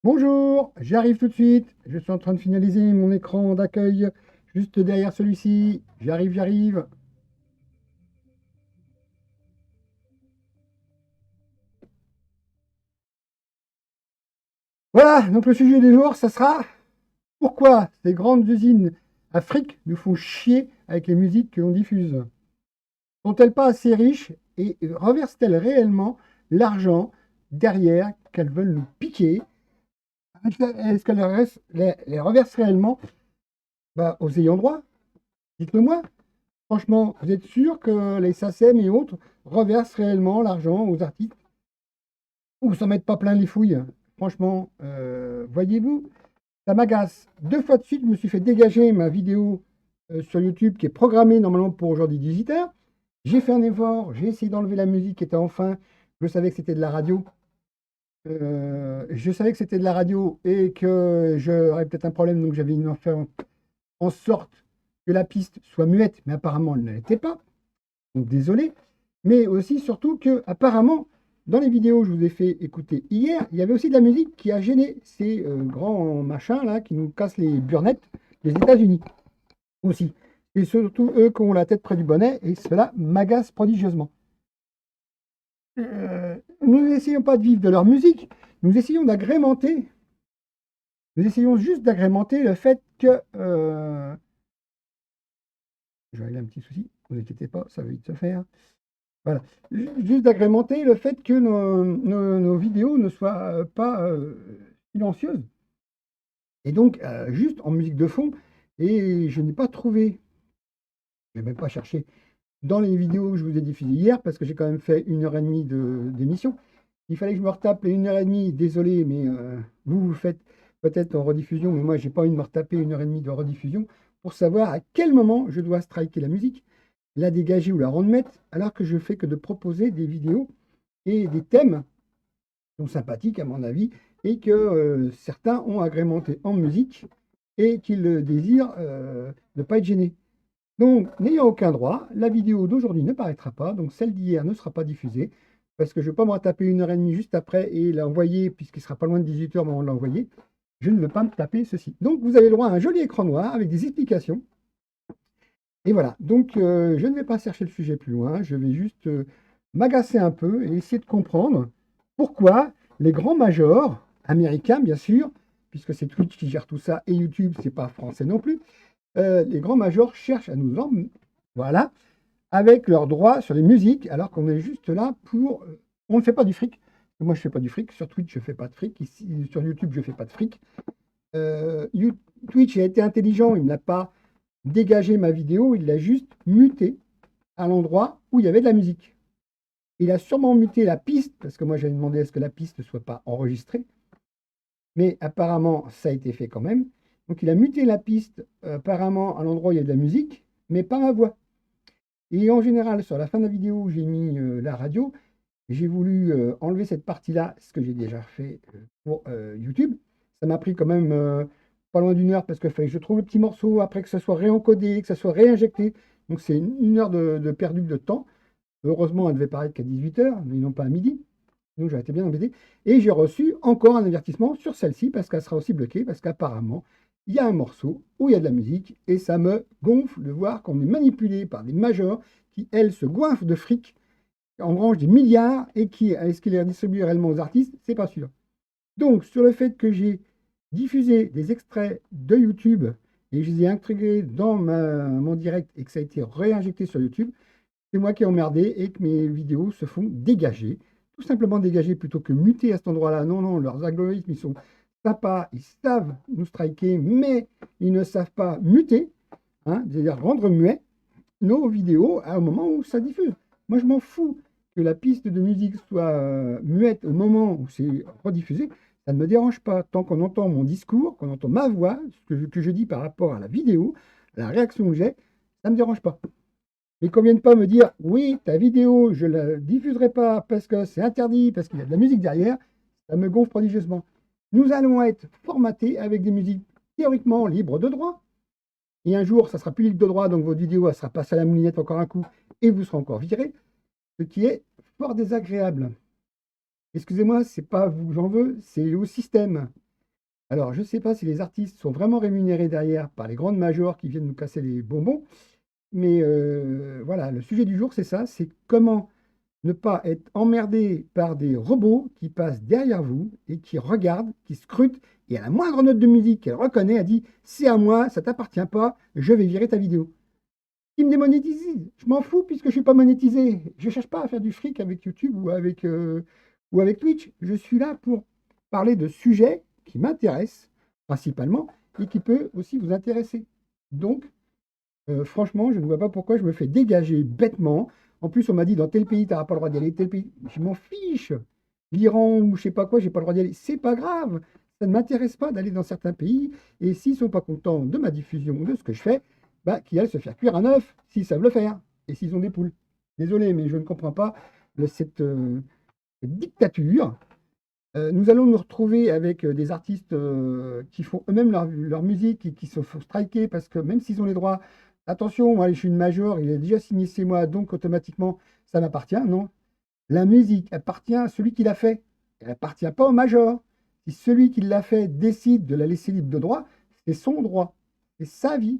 Bonjour, j'arrive tout de suite. Je suis en train de finaliser mon écran d'accueil juste derrière celui-ci. J'arrive. Voilà, donc le sujet du jour, ça sera pourquoi ces grandes usines Afrique nous font chier avec les musiques que l'on diffuse. Sont-elles pas assez riches et reversent-elles réellement l'argent derrière qu'elles veulent nous piquer? Est-ce qu'elles les reversent réellement aux ayants droit? Dites-le moi. Franchement, vous êtes sûr que les SACEM et autres reversent réellement l'argent aux artistes ou s'en mettent pas plein les fouilles? Franchement, voyez-vous, ça m'agace. Deux fois de suite, je me suis fait dégager ma vidéo sur YouTube qui est programmée normalement pour aujourd'hui 18h. J'ai fait un effort, j'ai essayé d'enlever la musique qui était en fin. Je savais que c'était de la radio. Je savais que c'était de la radio et que j'aurais peut-être un problème, donc j'avais fait en sorte que la piste soit muette, mais apparemment elle ne l'était pas. Donc désolé, mais aussi surtout que apparemment dans les vidéos que je vous ai fait écouter hier, il y avait aussi de la musique qui a gêné ces grands machins là qui nous cassent les burnettes des États-Unis aussi. Et surtout eux qui ont la tête près du bonnet, et cela m'agace prodigieusement. Nous n'essayons pas de vivre de leur musique, nous essayons d'agrémenter, nous essayons juste d'agrémenter le fait que je vais régler un petit souci, ne vous inquiétez pas, ça va vite se faire. Voilà. Juste d'agrémenter le fait que nos vidéos ne soient pas silencieuses. Et donc, juste en musique de fond. Et je n'ai pas trouvé, je n'ai même pas cherché dans les vidéos que je vous ai diffusées hier, parce que j'ai quand même fait 1h30 d'émission. Il fallait que je me retape les 1h30. Désolé, mais vous faites peut-être en rediffusion, mais moi, j'ai pas envie de me retaper 1h30 de rediffusion pour savoir à quel moment je dois striker la musique, la dégager ou la remettre, alors que je fais que de proposer des vidéos et des thèmes qui sont sympathiques à mon avis et que certains ont agrémenté en musique et qu'ils désirent ne pas être gênés. Donc, n'ayant aucun droit, la vidéo d'aujourd'hui ne paraîtra pas, donc celle d'hier ne sera pas diffusée, parce que je ne veux pas me retaper 1h30 juste après et l'envoyer, puisqu'il ne sera pas loin de 18h au moment de l'envoyer. Je ne veux pas me taper ceci. Donc, vous avez le droit à un joli écran noir avec des explications. Et voilà, donc je ne vais pas chercher le sujet plus loin, je vais juste m'agacer un peu et essayer de comprendre pourquoi les grands majors, américains bien sûr, puisque c'est Twitch qui gère tout ça et YouTube, c'est pas français non plus, les grands majors cherchent à nous en... Voilà, avec leurs droits sur les musiques, alors qu'on est juste là pour... on ne fait pas du fric. Moi, je ne fais pas du fric. Sur Twitch, je ne fais pas de fric. Ici, sur YouTube, je ne fais pas de fric. Twitch a été intelligent, il n'a pas dégagé ma vidéo, il l'a juste mutée à l'endroit où il y avait de la musique. Il a sûrement muté la piste, parce que moi j'avais demandé à ce que la piste ne soit pas enregistrée, mais apparemment ça a été fait quand même. Donc il a muté la piste apparemment à l'endroit où il y a de la musique, mais pas ma voix. Et en général, sur la fin de la vidéo où j'ai mis la radio, j'ai voulu enlever cette partie-là, ce que j'ai déjà fait pour YouTube. Ça m'a pris quand même pas loin d'une heure parce qu'il fallait que je trouve le petit morceau, après que ça soit réencodé, que ça soit réinjecté. Donc c'est une heure de perdu de temps. Heureusement, elle devait paraître qu'à 18h, mais non pas à midi. Donc j'aurais été bien embêté. Et j'ai reçu encore un avertissement sur celle-ci parce qu'elle sera aussi bloquée, parce qu'apparemment, il y a un morceau où il y a de la musique et ça me gonfle de voir qu'on est manipulé par des majors qui, elles, se goinfrent de fric, engrange des milliards et qui, est-ce qu'il les redistribue réellement aux artistes? C'est pas sûr. Donc, sur le fait que j'ai diffusé des extraits de YouTube et je les ai intégrés dans mon direct et que ça a été réinjecté sur YouTube, c'est moi qui ai emmerdé et que mes vidéos se font dégager. Tout simplement dégager plutôt que muter à cet endroit-là. Non, non, leurs algorithmes, ils sont sympas, ils savent nous striker, mais ils ne savent pas muter, hein, c'est-à-dire rendre muet nos vidéos au moment où ça diffuse. Moi, je m'en fous que la piste de musique soit muette au moment où c'est rediffusé. Ça ne me dérange pas tant qu'on entend mon discours, qu'on entend ma voix, ce que je dis par rapport à la vidéo, la réaction que j'ai, ça ne me dérange pas. Mais qu'on ne vienne pas me dire, oui, ta vidéo, je ne la diffuserai pas parce que c'est interdit, parce qu'il y a de la musique derrière, ça me gonfle prodigieusement. Nous allons être formatés avec des musiques théoriquement libres de droit. Et un jour, ça sera plus libre de droit, donc votre vidéo elle sera passée à la moulinette encore un coup et vous serez encore viré, ce qui est fort désagréable. Excusez-moi, c'est pas vous que j'en veux, c'est au système. Alors, je ne sais pas si les artistes sont vraiment rémunérés derrière par les grandes majors qui viennent nous casser les bonbons, mais voilà, le sujet du jour, c'est ça, c'est comment ne pas être emmerdé par des robots qui passent derrière vous et qui regardent, qui scrutent, et à la moindre note de musique qu'elle reconnaît, elle dit, c'est à moi, ça t'appartient pas, je vais virer ta vidéo. Qui me démonétise, je m'en fous puisque je ne suis pas monétisé. Je ne cherche pas à faire du fric avec YouTube ou avec Twitch. Je suis là pour parler de sujets qui m'intéressent principalement et qui peut aussi vous intéresser. Donc, franchement, je ne vois pas pourquoi je me fais dégager bêtement. En plus, on m'a dit dans tel pays, tu n'auras pas le droit d'y aller, tel pays. Je m'en fiche. L'Iran ou je sais pas quoi, j'ai pas le droit d'y aller. C'est pas grave. Ça ne m'intéresse pas d'aller dans certains pays. Et s'ils sont pas contents de ma diffusion, de ce que je fais, bah, qu'ils aillent se faire cuire un œuf, s'ils savent le faire. Et s'ils ont des poules. Désolé, mais je ne comprends pas cette dictature. Nous allons nous retrouver avec des artistes qui font eux-mêmes leur musique et qui se font striker parce que même s'ils ont les droits, attention, moi je suis une major, il est déjà signé chez moi, donc automatiquement ça m'appartient. Non, la musique appartient à celui qui l'a fait. Elle n'appartient pas au major. Si celui qui l'a fait décide de la laisser libre de droit, c'est son droit, c'est sa vie.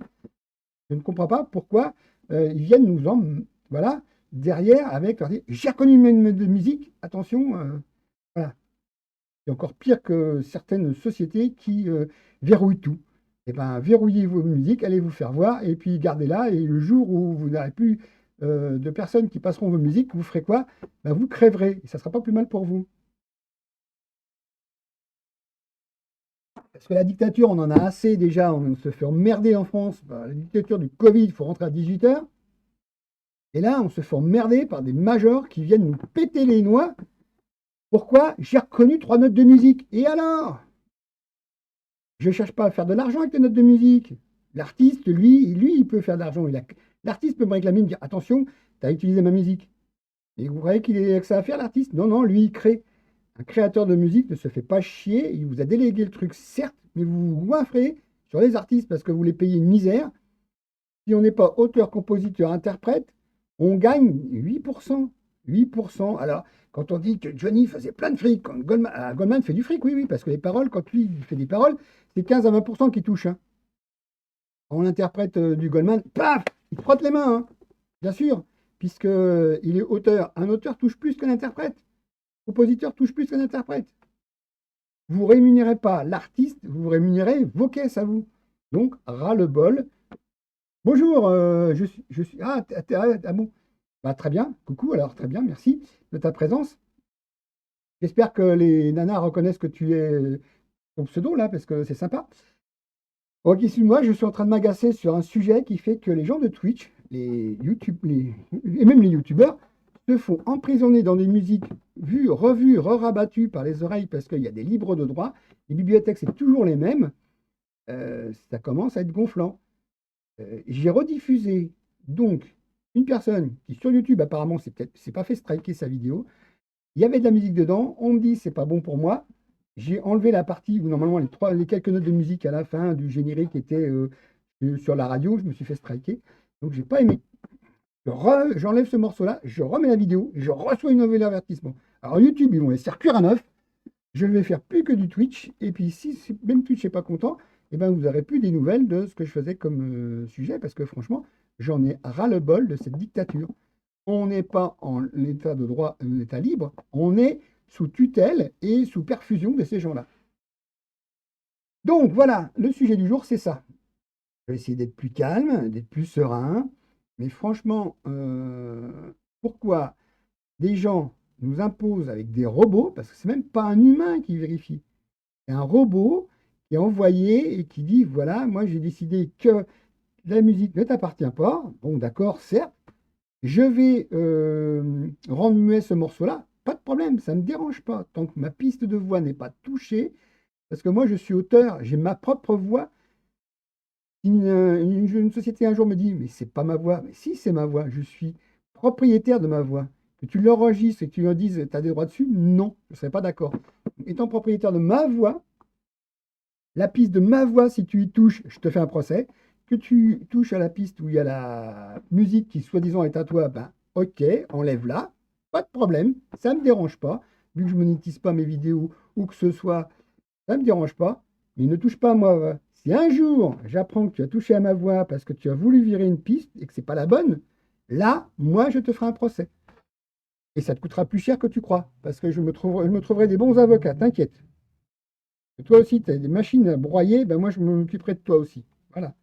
Je ne comprends pas pourquoi ils viennent nous en voilà derrière avec leur dire j'ai reconnu une de musique, attention, voilà. C'est encore pire que certaines sociétés qui verrouillent tout. Eh ben, verrouillez vos musiques, allez vous faire voir, et puis gardez-la. Et le jour où vous n'aurez plus de personnes qui passeront vos musiques, vous ferez quoi? Ben, vous crèverez, et ça ne sera pas plus mal pour vous. Parce que la dictature, on en a assez déjà, on se fait emmerder en France. Ben, la dictature du Covid, il faut rentrer à 18 h. Et là, on se fait emmerder par des majors qui viennent nous péter les noix. Pourquoi? J'ai reconnu 3 notes de musique. Et alors? Je ne cherche pas à faire de l'argent avec les notes de musique. L'artiste, lui, il peut faire de l'argent. L'artiste peut me réclamer, me dire attention, tu as utilisé ma musique. Et vous croyez qu'il est que ça à faire, l'artiste? Non, non, lui, il crée. Un créateur de musique ne se fait pas chier. Il vous a délégué le truc, certes, mais vous vous goinfrez sur les artistes parce que vous les payez une misère. Si on n'est pas auteur, compositeur, interprète, on gagne 8%. 8%. Alors, quand on dit que Johnny faisait plein de fric, quand Goldman fait du fric, oui, oui, parce que les paroles, quand lui il fait des paroles, c'est 15 à 20% qui touchent. Hein. On interprète du Goldman, paf, il frotte les mains, hein, bien sûr, puisque il est auteur. Un auteur touche plus qu'un interprète. Un compositeur touche plus qu'un interprète. Vous ne rémunérez pas l'artiste, vous rémunérez vos caisses à vous. Donc, ras-le-bol. Bonjour, ah bon. Bah, très bien, coucou, alors très bien, merci de ta présence. J'espère que les nanas reconnaissent que tu es ton pseudo là, parce que c'est sympa. Ok, excuse-moi, je suis en train de m'agacer sur un sujet qui fait que les gens de Twitch, les YouTube, et même les YouTubeurs, se font emprisonner dans des musiques vues, revues, re-rabattues par les oreilles parce qu'il y a des libres de droit. Les bibliothèques, c'est toujours les mêmes. Ça commence à être gonflant. J'ai rediffusé donc une personne qui sur YouTube apparemment c'est pas fait striker sa vidéo. Il y avait de la musique dedans. On me dit c'est pas bon pour moi. J'ai enlevé la partie où normalement les quelques notes de musique à la fin du générique étaient sur la radio. Je me suis fait striker. Donc j'ai pas aimé. J'enlève ce morceau-là, je remets la vidéo, et je reçois une nouvelle avertissement. Alors YouTube, ils vont laisser cuire un œuf. Je ne vais faire plus que du Twitch. Et puis si même Twitch n'est pas content, eh ben, vous n'aurez plus des nouvelles de ce que je faisais comme sujet, parce que franchement, j'en ai ras-le-bol de cette dictature. On n'est pas en état de droit, en état libre, on est sous tutelle et sous perfusion de ces gens-là. Donc voilà, le sujet du jour, c'est ça. Je vais essayer d'être plus calme, d'être plus serein, mais franchement, pourquoi des gens nous imposent avec des robots, parce que c'est même pas un humain qui vérifie, c'est un robot qui est envoyé et qui dit, voilà, moi j'ai décidé que la musique ne t'appartient pas. Bon, d'accord, certes, je vais rendre muet ce morceau-là, pas de problème, ça ne me dérange pas, tant que ma piste de voix n'est pas touchée, parce que moi je suis auteur, j'ai ma propre voix. Une société un jour me dit, mais c'est pas ma voix. Mais si, c'est ma voix, je suis propriétaire de ma voix. Que tu l'enregistres et que tu leur dises, tu as des droits dessus, non, je ne serais pas d'accord. Étant propriétaire de ma voix, la piste de ma voix, si tu y touches, je te fais un procès. Que tu touches à la piste où il y a la musique qui, soi-disant, est à toi, ben, ok, enlève-la, pas de problème, ça ne me dérange pas. Vu que je ne monétise pas mes vidéos ou que ce soit, ça ne me dérange pas. mais ne touche pas à ma voix. Si un jour j'apprends que tu as touché à ma voix parce que tu as voulu virer une piste et que c'est pas la bonne, là, moi, je te ferai un procès. Et ça te coûtera plus cher que tu crois, parce que je me trouverai des bons avocats, t'inquiète. Et toi aussi, tu as des machines à broyer, ben moi, je m'occuperai de toi aussi. Voilà.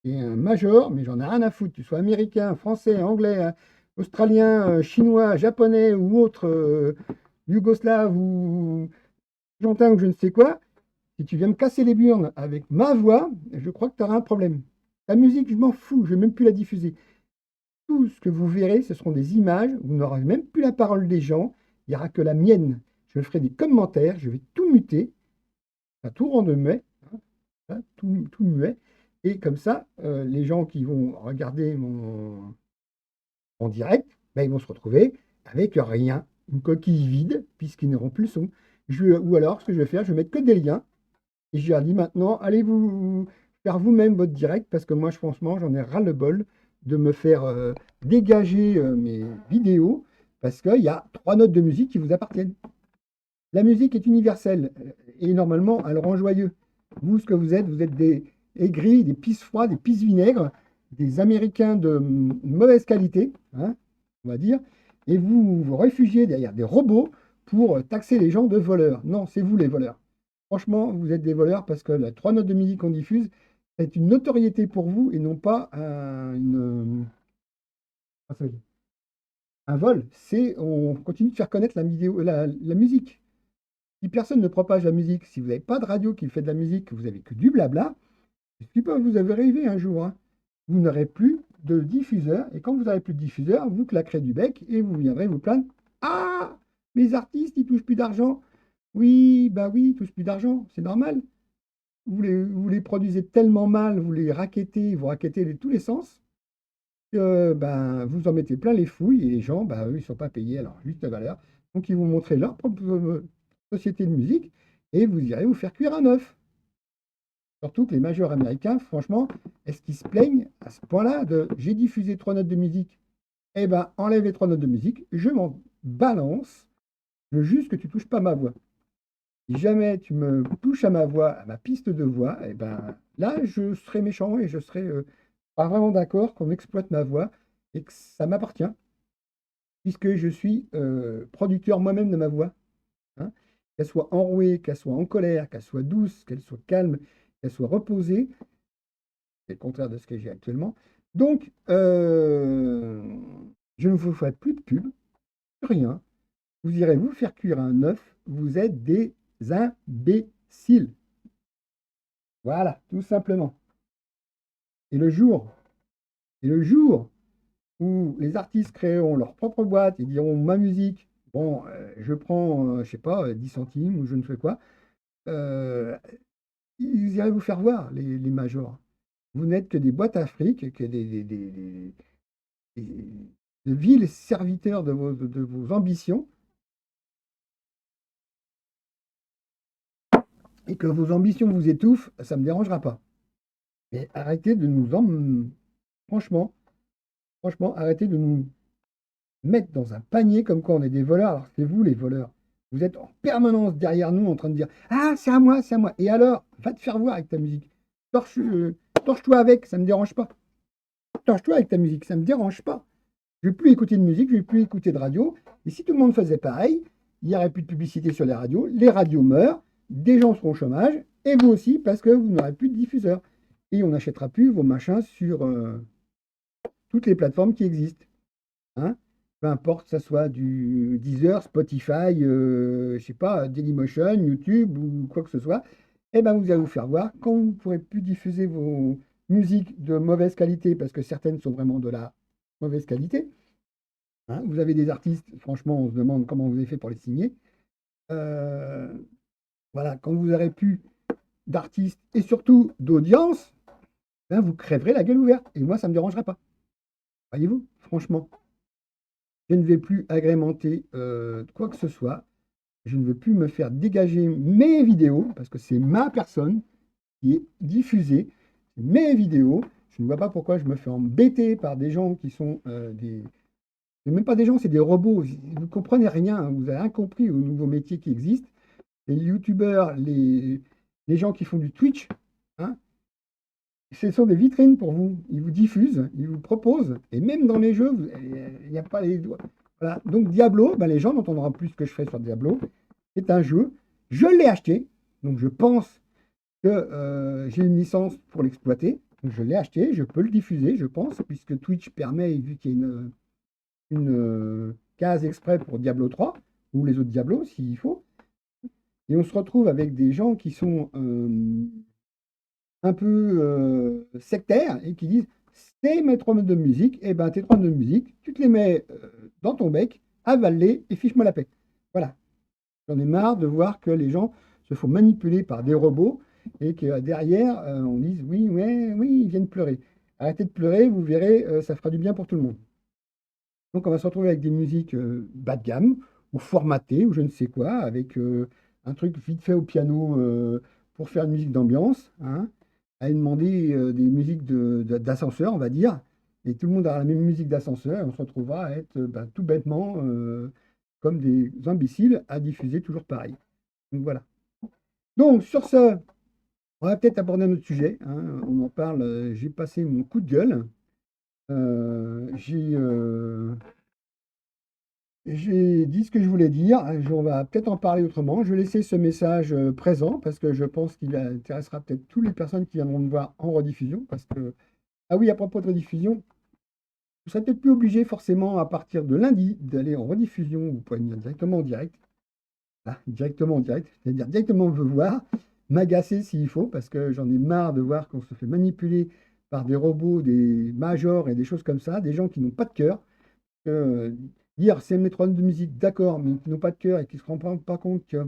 Et un major, mais j'en ai rien à foutre, tu sois américain, français, anglais, australien, chinois, japonais ou autre, yougoslave ou argentin ou je ne sais quoi, si tu viens me casser les burnes avec ma voix, je crois que tu auras un problème. La musique, je m'en fous, je ne vais même plus la diffuser. Tout ce que vous verrez, ce seront des images, vous n'aurez même plus la parole des gens, il n'y aura que la mienne. Je ferai des commentaires, je vais tout muter, à tout rendre muet, hein, tout muet, et comme ça, les gens qui vont regarder mon direct, ben, ils vont se retrouver avec rien, une coquille vide, puisqu'ils n'auront plus le son. Ou alors, ce que je vais faire, je vais mettre que des liens, et je leur dis maintenant, allez vous faire vous-même votre direct, parce que moi, franchement, j'en ai ras-le-bol de me faire dégager mes vidéos, parce qu'il y a 3 notes de musique qui vous appartiennent. La musique est universelle, et normalement, elle rend joyeux. Vous, ce que vous êtes des aigris, des pisse froids, des pisse vinaigres, des Américains de mauvaise qualité, hein, on va dire, et vous vous réfugiez derrière des robots pour taxer les gens de voleurs. Non, c'est vous les voleurs. Franchement, vous êtes des voleurs parce que les 3 notes de musique qu'on diffuse est une notoriété pour vous et non pas un vol. On continue de faire connaître la musique. Si personne ne propage la musique, si vous n'avez pas de radio qui fait de la musique, que vous n'avez que du blabla, c'est ce qui peut vous avez rêvé un jour, hein. Vous n'aurez plus de diffuseur, et quand vous n'aurez plus de diffuseur, vous claquerez du bec et vous viendrez vous plaindre. Ah, mes artistes, ils touchent plus d'argent. Oui, bah oui, ils touchent plus d'argent, c'est normal. Vous les produisez tellement mal, vous rackettez tous les sens, que ben, vous en mettez plein les fouilles et les gens, ben, eux, ils ne sont pas payés à leur juste valeur. Donc, ils vont montrer leur propre société de musique et vous irez vous faire cuire un œuf. Surtout que les majors américains, franchement, est-ce qu'ils se plaignent à ce point-là de j'ai diffusé 3 notes de musique? Eh ben, enlève les 3 notes de musique, je m'en balance, je veux juste que tu touches pas ma voix. Si jamais tu me touches à ma voix, à ma piste de voix, eh ben, là, je serai méchant et je serai pas vraiment d'accord qu'on exploite ma voix et que ça m'appartient, puisque je suis producteur moi-même de ma voix, hein. Qu'elle soit enrouée, qu'elle soit en colère, qu'elle soit douce, qu'elle soit calme, qu'elle soit reposée, c'est le contraire de ce que j'ai actuellement. Donc, je ne vous ferai plus de pub, plus rien. Vous irez vous faire cuire un œuf, vous êtes des imbéciles. Voilà, tout simplement. Et le jour, et le jour où les artistes créeront leur propre boîte et diront ma musique, bon, je prends, je sais pas, 10 centimes ou je ne sais quoi, euh, ils iraient vous faire voir, les majors. Vous n'êtes que des boîtes à fric, que des- de vils serviteurs de vos ambitions, et que vos ambitions vous étouffent, ça ne me dérangera pas. Mais arrêtez de nous franchement, franchement, arrêtez de nous mettre dans un panier comme quoi on est des voleurs, alors c'est vous les voleurs. Vous êtes en permanence derrière nous en train de dire ah, c'est à moi, c'est à moi. Et alors, va te faire voir avec ta musique. Torche-toi avec, ça ne me dérange pas. Torche-toi avec ta musique, ça ne me dérange pas. Je ne vais plus écouter de musique, je ne vais plus écouter de radio. Et si tout le monde faisait pareil, il n'y aurait plus de publicité sur les radios meurent, des gens seront au chômage, et vous aussi, parce que vous n'aurez plus de diffuseurs. Et on n'achètera plus vos machins sur toutes les plateformes qui existent, hein. Peu importe que ce soit du Deezer, Spotify, je sais pas, Dailymotion, YouTube ou quoi que ce soit, eh ben vous allez vous faire voir quand vous ne pourrez plus diffuser vos musiques de mauvaise qualité, parce que certaines sont vraiment de la mauvaise qualité, hein. Vous avez des artistes, franchement, on se demande comment vous avez fait pour les signer. Euh, voilà, quand vous aurez plus d'artistes et surtout d'audience, ben vous crèverez la gueule ouverte. Et moi, ça ne me dérangerait pas. Voyez-vous, franchement. Je ne vais plus agrémenter quoi que ce soit. Je ne veux plus me faire dégager mes vidéos, parce que c'est ma personne qui est diffusée, mes vidéos. Je ne vois pas pourquoi je me fais embêter par des gens qui sont des... C'est même pas des gens, c'est des robots. Vous ne comprenez rien, hein. Vous n'avez rien compris aux nouveaux métiers qui existent. Les youtubeurs, les gens qui font du Twitch, hein, ce sont des vitrines pour vous. Ils vous diffusent, ils vous proposent, et même dans les jeux, il n'y a pas les doigts. Voilà. Donc Diablo, ben, les gens n'entendront plus ce que je fais sur Diablo. C'est un jeu. Je l'ai acheté, donc je pense que j'ai une licence pour l'exploiter. Donc je l'ai acheté, je peux le diffuser, je pense, puisque Twitch permet, vu qu'il y a une case exprès pour Diablo 3, ou les autres Diablos, s'il faut. Et on se retrouve avec des gens qui sont un peu sectaires et qui disent c'est mes 3 notes de musique, et ben tes 3 notes de musique, tu te les mets dans ton bec, avale-les et fiche-moi la paix. Voilà. J'en ai marre de voir que les gens se font manipuler par des robots et que derrière, on dise oui, ouais, oui, ils viennent pleurer. Arrêtez de pleurer, vous verrez, ça fera du bien pour tout le monde. Donc on va se retrouver avec des musiques bas de gamme ou formatées ou je ne sais quoi, avec un truc vite fait au piano pour faire une musique d'ambiance, hein, à demander des musiques d'ascenseur, on va dire, et tout le monde aura la même musique d'ascenseur, et on se retrouvera à être tout bêtement comme des imbéciles à diffuser toujours pareil. Donc voilà. Donc sur ce, on va peut-être aborder un autre sujet, hein, on en parle, j'ai passé mon coup de gueule. J'ai J'ai dit ce que je voulais dire. On va peut-être en parler autrement. Je vais laisser ce message présent parce que je pense qu'il intéressera peut-être toutes les personnes qui viendront me voir en rediffusion. Parce que, ah oui, à propos de rediffusion, vous ne serez peut-être plus obligé forcément à partir de lundi d'aller en rediffusion. Vous pouvez venir directement en direct. Ah, directement en direct, c'est-à-dire directement me voir, m'agacer s'il faut, parce que j'en ai marre de voir qu'on se fait manipuler par des robots, des majors et des choses comme ça, des gens qui n'ont pas de cœur. Dire c'est le métronome de musique, d'accord, mais qui n'ont pas de cœur et qui ne se rendent pas compte que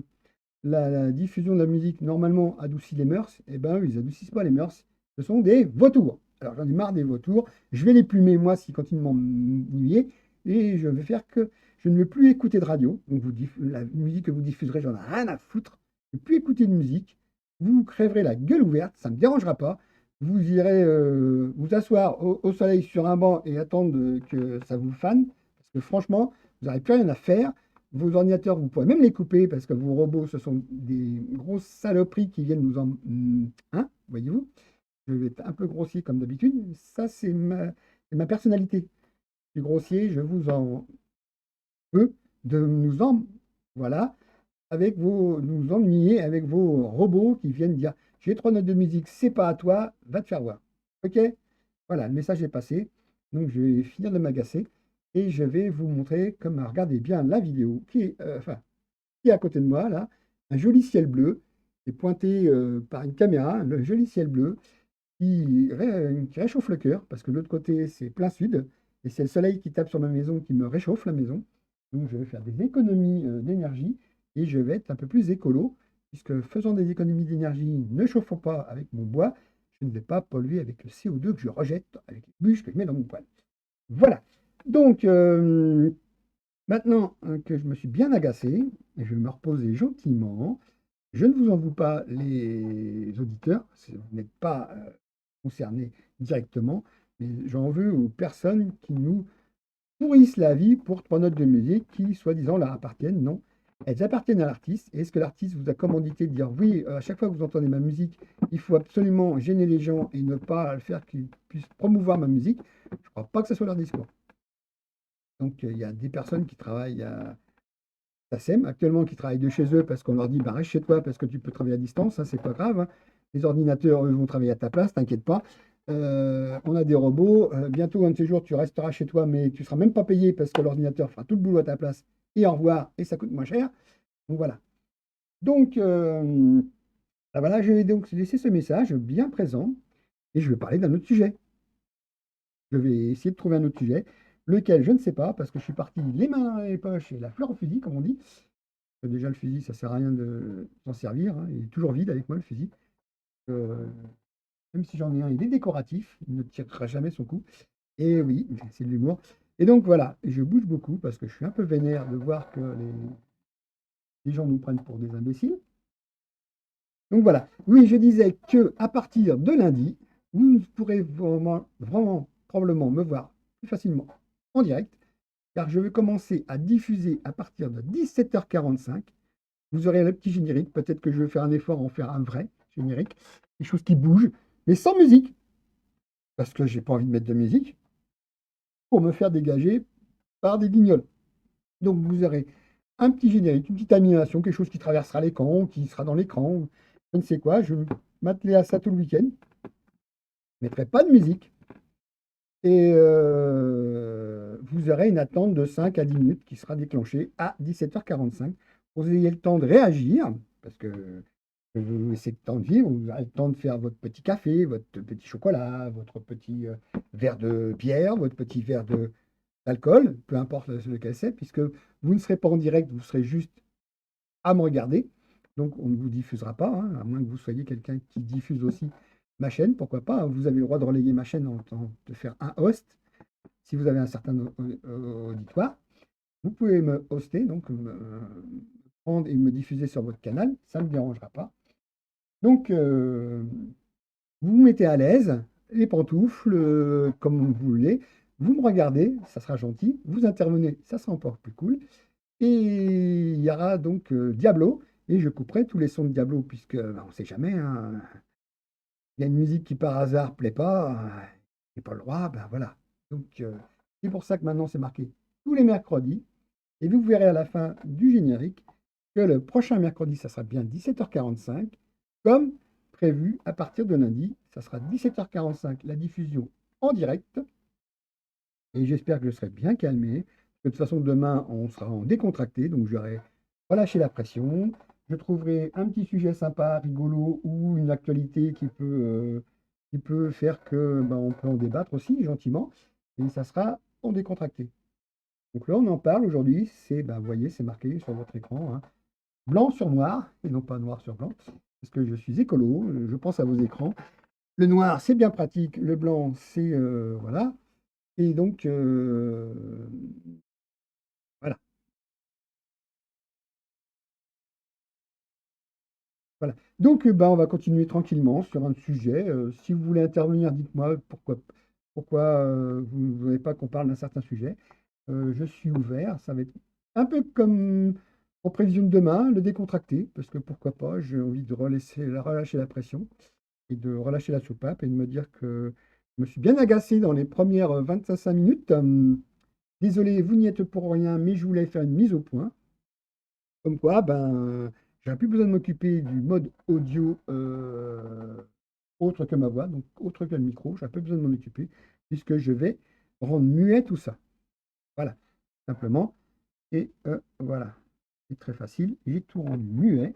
la diffusion de la musique, normalement, adoucit les mœurs, eh ben, eux, ils adoucissent pas les mœurs. Ce sont des vautours. Alors, j'en ai marre des vautours. Je vais les plumer, moi, s'ils continuent de m'ennuyer. Et je vais faire que je ne veux plus écouter de radio. Donc, la musique que vous diffuserez, j'en ai rien à foutre. Je ne veux plus écouter de musique. Vous crèverez la gueule ouverte, ça ne me dérangera pas. Vous irez vous asseoir au soleil sur un banc et attendre que ça vous fane. Parce que franchement, vous n'aurez plus rien à faire. Vos ordinateurs, vous pourrez même les couper parce que vos robots, ce sont des grosses saloperies qui viennent nous en... Hein, voyez-vous? Je vais être un peu grossier comme d'habitude. Ça, c'est ma personnalité. Je suis grossier, je vous en veux de nous en... Voilà, nous ennuyer avec vos robots qui viennent dire, j'ai 3 notes de musique, c'est pas à toi, va te faire voir. OK? Voilà, le message est passé. Donc, je vais finir de m'agacer et je vais vous montrer, comme regardez bien la vidéo qui est à côté de moi, là, un joli ciel bleu qui est pointé par une caméra, le joli ciel bleu qui réchauffe le cœur, parce que de l'autre côté, c'est plein sud, et c'est le soleil qui tape sur ma maison qui me réchauffe la maison. Donc je vais faire des économies d'énergie et je vais être un peu plus écolo, puisque faisant des économies d'énergie, ne chauffant pas avec mon bois, je ne vais pas polluer avec le CO2 que je rejette avec les bûches que je mets dans mon poêle. Voilà. Donc, maintenant que je me suis bien agacé, et je vais me reposer gentiment. Je ne vous en veux pas, les auditeurs, vous n'êtes pas concernés directement, mais j'en veux aux personnes qui nous pourrissent la vie pour 3 notes de musique qui, soi-disant, leur appartiennent. Non, elles appartiennent à l'artiste. Et est-ce que l'artiste vous a commandité de dire oui, à chaque fois que vous entendez ma musique, il faut absolument gêner les gens et ne pas faire qu'ils puissent promouvoir ma musique? Je ne crois pas que ce soit leur discours. Donc, il y a des personnes qui travaillent à SACEM actuellement qui travaillent de chez eux parce qu'on leur dit bah, reste chez toi parce que tu peux travailler à distance, ça c'est pas grave, hein. Les ordinateurs, eux, vont travailler à ta place, t'inquiète pas. On a des robots, bientôt un de ces jours tu resteras chez toi, mais tu ne seras même pas payé parce que l'ordinateur fera tout le boulot à ta place et au revoir, et ça coûte moins cher. Donc voilà. Donc voilà, je vais donc laisser ce message bien présent et je vais parler d'un autre sujet. Je vais essayer de trouver un autre sujet, lequel je ne sais pas, parce que je suis parti les mains dans les poches et la fleur au fusil, comme on dit. Déjà, le fusil, ça sert à rien de s'en servir, hein. Il est toujours vide avec moi, le fusil. Euh, Même si j'en ai un, il est décoratif. Il ne tirera jamais son coup. Et oui, c'est de l'humour. Et donc voilà, je bouge beaucoup parce que je suis un peu vénère de voir que les gens nous prennent pour des imbéciles. Donc voilà. Oui, je disais que à partir de lundi, vous pourrez vraiment, vraiment probablement me voir plus facilement en direct, car je vais commencer à diffuser à partir de 17h45. Vous aurez le petit générique. Peut-être que je vais faire un effort, en faire un vrai. générique, quelque chose qui bouge, mais sans musique, parce que j'ai pas envie de mettre de musique pour me faire dégager par des guignols. Donc vous aurez un petit générique, une petite animation, quelque chose qui traversera l'écran, qui sera dans l'écran, ou je ne sais quoi. Je vais m'atteler à ça tout le week-end. Je ne mettrai pas de musique. Et vous aurez une attente de 5 à 10 minutes qui sera déclenchée à 17h45 pour que vous ayez le temps de réagir, parce que vous laissez le temps de vivre, vous avez le temps de faire votre petit café, votre petit chocolat, votre petit verre de bière, votre petit verre d'alcool, peu importe lequel c'est, puisque vous ne serez pas en direct, vous serez juste à me regarder. Donc on ne vous diffusera pas, hein, à moins que vous soyez quelqu'un qui diffuse aussi ma chaîne, pourquoi pas. Vous avez le droit de relayer ma chaîne en temps de faire un host. Si vous avez un certain auditoire, vous pouvez me hoster, donc me prendre et me diffuser sur votre canal, ça ne me dérangera pas. Donc vous vous mettez à l'aise, les pantoufles, comme vous voulez, vous me regardez, ça sera gentil, vous intervenez, ça sera encore plus cool. Et il y aura donc Diablo, et je couperai tous les sons de Diablo, puisque on ne sait jamais, hein, il y a une musique qui par hasard plaît pas, j'ai pas le droit, ben voilà. Donc c'est pour ça que maintenant c'est marqué tous les mercredis, et vous verrez à la fin du générique que le prochain mercredi, ça sera bien 17h45, comme prévu à partir de lundi, ça sera 17h45 la diffusion en direct, et j'espère que je serai bien calmé. De toute façon, demain, on sera en décontracté, donc j'aurai relâché la pression. Je trouverai un petit sujet sympa, rigolo, ou une actualité qui peut faire que ben, on peut en débattre aussi gentiment, et ça sera en décontracté. Donc là, on en parle aujourd'hui. C'est, ben, vous voyez, c'est marqué sur votre écran, hein, blanc sur noir, et non pas noir sur blanc, parce que je suis écolo, je pense à vos écrans. Le noir, c'est bien pratique. Le blanc, c'est voilà. Et donc, voilà. Voilà. Donc, ben, on va continuer tranquillement sur un sujet. Si vous voulez intervenir, dites-moi pourquoi vous ne voulez pas qu'on parle d'un certain sujet. Je suis ouvert. Ça va être un peu comme en prévision de demain, le décontracté, parce que pourquoi pas, j'ai envie de relâcher la pression et de relâcher la soupape et de me dire que je me suis bien agacé dans les premières 25 minutes. Désolé, vous n'y êtes pour rien, mais je voulais faire une mise au point. Comme quoi, ben, j'ai plus besoin de m'occuper du mode audio autre que ma voix, donc autre que le micro. J'ai plus besoin de m'en occuper, puisque je vais rendre muet tout ça. Voilà, simplement. Et voilà, c'est très facile. J'ai tout rendu muet.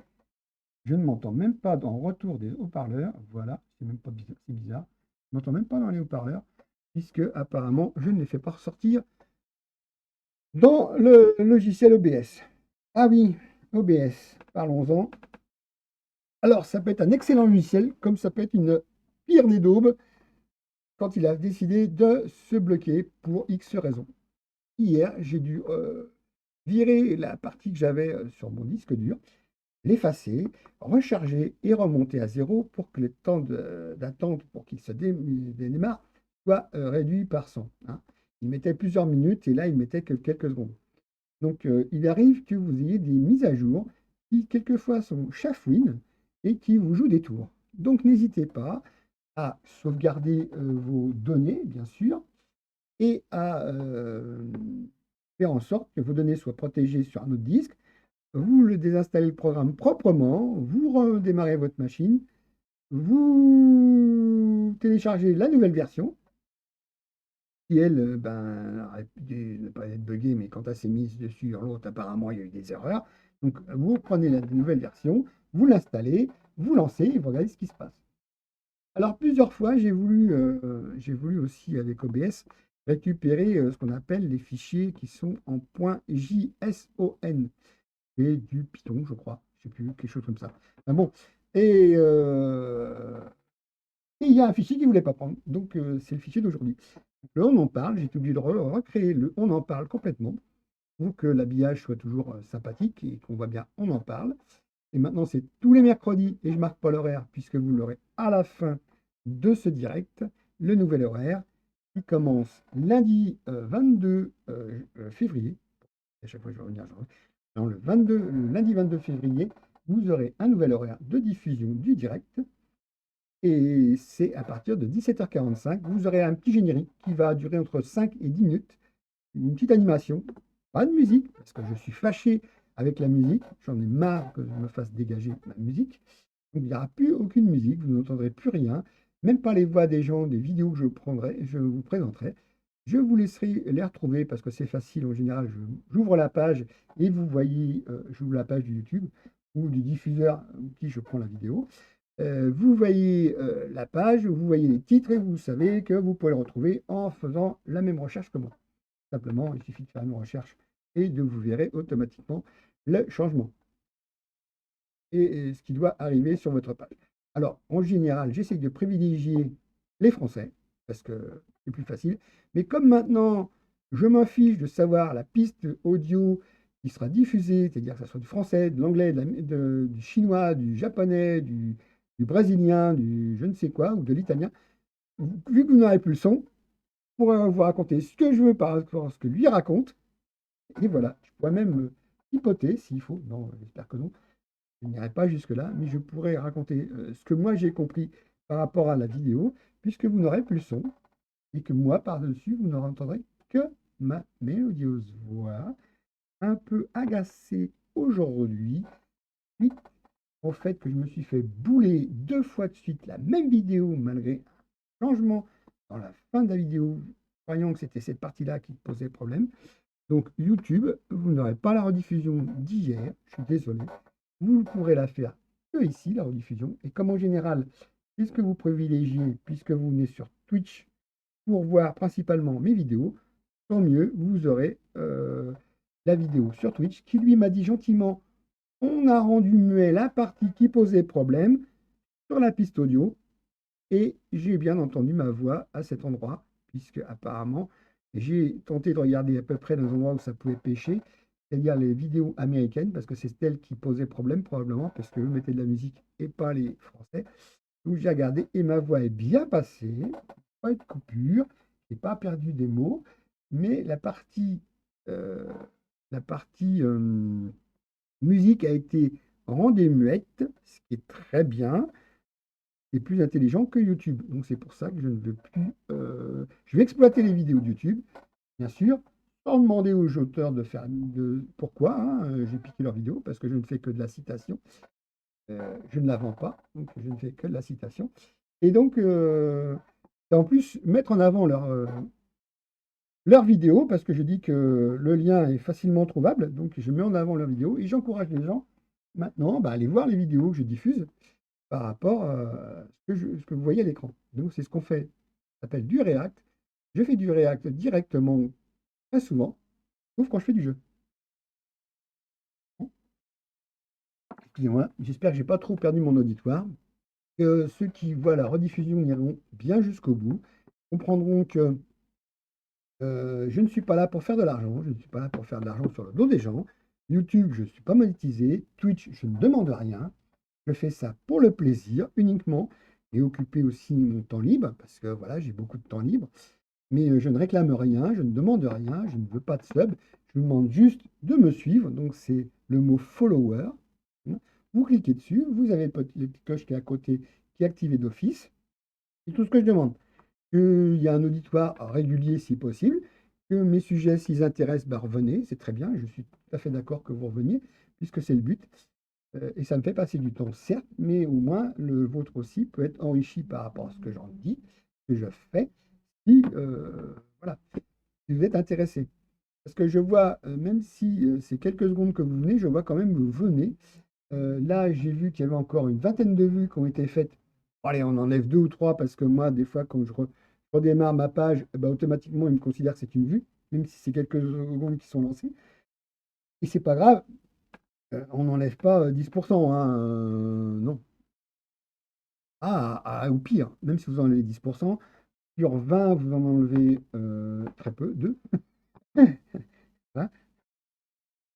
Je ne m'entends même pas en retour des haut-parleurs. Voilà, c'est même pas bizarre, c'est bizarre. Je ne m'entends même pas dans les haut-parleurs, puisque apparemment, je ne les fais pas ressortir dans le logiciel OBS. Ah oui, OBS, parlons-en. Alors, ça peut être un excellent logiciel, comme ça peut être une pire des daubes quand il a décidé de se bloquer pour X raisons. Hier, j'ai dû virer la partie que j'avais sur mon disque dur, l'effacer, recharger et remonter à zéro pour que le temps d'attente pour qu'il se démarre soit réduit par 100. Hein. Il mettait plusieurs minutes et là, il mettait que quelques secondes. Donc, il arrive que vous ayez des mises à jour qui, quelquefois, sont chafouines et qui vous jouent des tours. Donc, n'hésitez pas à sauvegarder vos données, bien sûr, et à faire en sorte que vos données soient protégées sur un autre disque. Vous le désinstallez le programme proprement, vous redémarrez votre machine, vous téléchargez la nouvelle version, qui elle, ben, arrête de ne pas être buggée, mais quand elle s'est mise dessus sur l'autre, apparemment, il y a eu des erreurs. Donc, vous prenez la nouvelle version, vous l'installez, vous lancez et vous regardez ce qui se passe. Alors, plusieurs fois, j'ai voulu aussi, avec OBS, récupérer ce qu'on appelle les fichiers qui sont en .json et du Python, je crois. Je ne sais plus, quelque chose comme ça. Enfin bon. Et, et il y a un fichier qui ne voulait pas prendre. Donc, c'est le fichier d'aujourd'hui. Le on en parle, j'ai été obligé de recréer le on en parle complètement pour que l'habillage soit toujours sympathique et qu'on voit bien on en parle. Et maintenant, c'est tous les mercredis, et je ne marque pas l'horaire puisque vous l'aurez à la fin de ce direct, le nouvel horaire qui commence lundi 22 février. À chaque fois, je vais revenir. Non, le lundi 22 février vous aurez un nouvel horaire de diffusion du direct. Et c'est à partir de 17h45. Vous aurez un petit générique qui va durer entre 5 et 10 minutes. Une petite animation. Pas de musique, parce que je suis fâché avec la musique. J'en ai marre que je me fasse dégager ma musique. Donc, il n'y aura plus aucune musique, vous n'entendrez plus rien, même pas les voix des gens, des vidéos que je prendrai, je vous présenterai. Je vous laisserai les retrouver parce que c'est facile en général. J'ouvre la page et vous voyez, j'ouvre la page du YouTube ou du diffuseur qui je prends la vidéo. Vous voyez la page, vous voyez les titres et vous savez que vous pouvez le retrouver en faisant la même recherche que moi. Simplement, il suffit de faire une recherche et de vous verrez automatiquement le changement et ce qui doit arriver sur votre page. Alors, en général, j'essaie de privilégier les Français, parce que c'est plus facile. Mais comme maintenant, je m'en fiche de savoir la piste audio qui sera diffusée, c'est-à-dire que ce soit du français, de l'anglais, du chinois, du japonais, du brésilien, du je ne sais quoi, ou de l'italien, vu que vous n'aurez plus le son, je pourrais vous raconter ce que je veux par rapport à ce que lui raconte. Et voilà, je pourrais même hypothèser s'il faut. Non, j'espère que non. Je n'irai pas jusque-là, mais je pourrais raconter ce que moi j'ai compris par rapport à la vidéo, puisque vous n'aurez plus le son, et que moi, par-dessus, vous n'entendrez que ma mélodieuse voix, un peu agacée aujourd'hui, suite au fait que je me suis fait bouler 2 fois de suite la même vidéo, malgré un changement dans la fin de la vidéo, croyant que c'était cette partie-là qui posait problème. Donc YouTube, vous n'aurez pas la rediffusion d'hier, je suis désolé. Vous pourrez la faire que ici, la rediffusion. Et comme en général, c'est ce que vous privilégiez, puisque vous venez sur Twitch pour voir principalement mes vidéos, tant mieux, vous aurez la vidéo sur Twitch qui lui m'a dit gentiment, on a rendu muet la partie qui posait problème sur la piste audio. Et j'ai bien entendu ma voix à cet endroit, puisque apparemment, j'ai tenté de regarder à peu près dans les endroits où ça pouvait pêcher, c'est-à-dire les vidéos américaines, parce que c'est elles qui posaient problème probablement, parce que eux mettaient de la musique et pas les Français. Donc j'ai regardé et ma voix est bien passée, pas eu de coupure, j'ai pas perdu des mots, mais euh, la partie musique a été rendue muette, ce qui est très bien est plus intelligent que YouTube. Donc c'est pour ça que je ne veux plus. Je vais exploiter les vidéos de YouTube, bien sûr, sans demander aux auteurs de faire pourquoi j'ai piqué leurs vidéos, parce que je ne fais que de la citation. Je ne la vends pas, donc je ne fais que de la citation. Et donc, en plus, mettre en avant leurs vidéos, parce que je dis que le lien est facilement trouvable, donc je mets en avant leurs vidéos et j'encourage les gens maintenant à aller voir les vidéos que je diffuse par rapport à ce que vous voyez à l'écran. Donc, c'est ce qu'on fait. Ça s'appelle du React. Je fais du React directement très souvent, sauf quand je fais du jeu. Excusez-moi, j'espère que je n'ai pas trop perdu mon auditoire. Que ceux qui voient la rediffusion iront bien jusqu'au bout, comprendront que je ne suis pas là pour faire de l'argent, je ne suis pas là pour faire de l'argent sur le dos des gens. YouTube, je ne suis pas monétisé. Twitch, je ne demande rien. Je fais ça pour le plaisir uniquement et occuper aussi mon temps libre, parce que voilà, j'ai beaucoup de temps libre. Mais je ne réclame rien, je ne demande rien, je ne veux pas de sub. Je vous demande juste de me suivre. Donc c'est le mot follower. Vous cliquez dessus, vous avez la petite cloche qui est à côté qui est activée d'office. C'est tout ce que je demande. Qu'il y a un auditoire régulier si possible, que mes sujets, s'ils intéressent, bah, revenez, c'est très bien. Je suis tout à fait d'accord que vous reveniez, puisque c'est le but. Et ça me fait passer du temps, certes, mais au moins le vôtre aussi peut être enrichi par rapport à ce que j'en dis, ce que je fais, si, voilà, si vous êtes intéressé. Parce que je vois, même si c'est quelques secondes que vous venez, je vois quand même que vous venez. Là, j'ai vu qu'il y avait encore une vingtaine de vues qui ont été faites. Bon, allez, on enlève deux ou trois parce que moi, des fois, quand je redémarre ma page, eh ben, automatiquement, il me considère que c'est une vue, même si c'est quelques secondes qui sont lancées. Et c'est pas grave, on n'enlève pas 10%, hein, non. Ou pire, même si vous enlevez 10%, sur 20, vous en enlevez très peu, 2. Hein.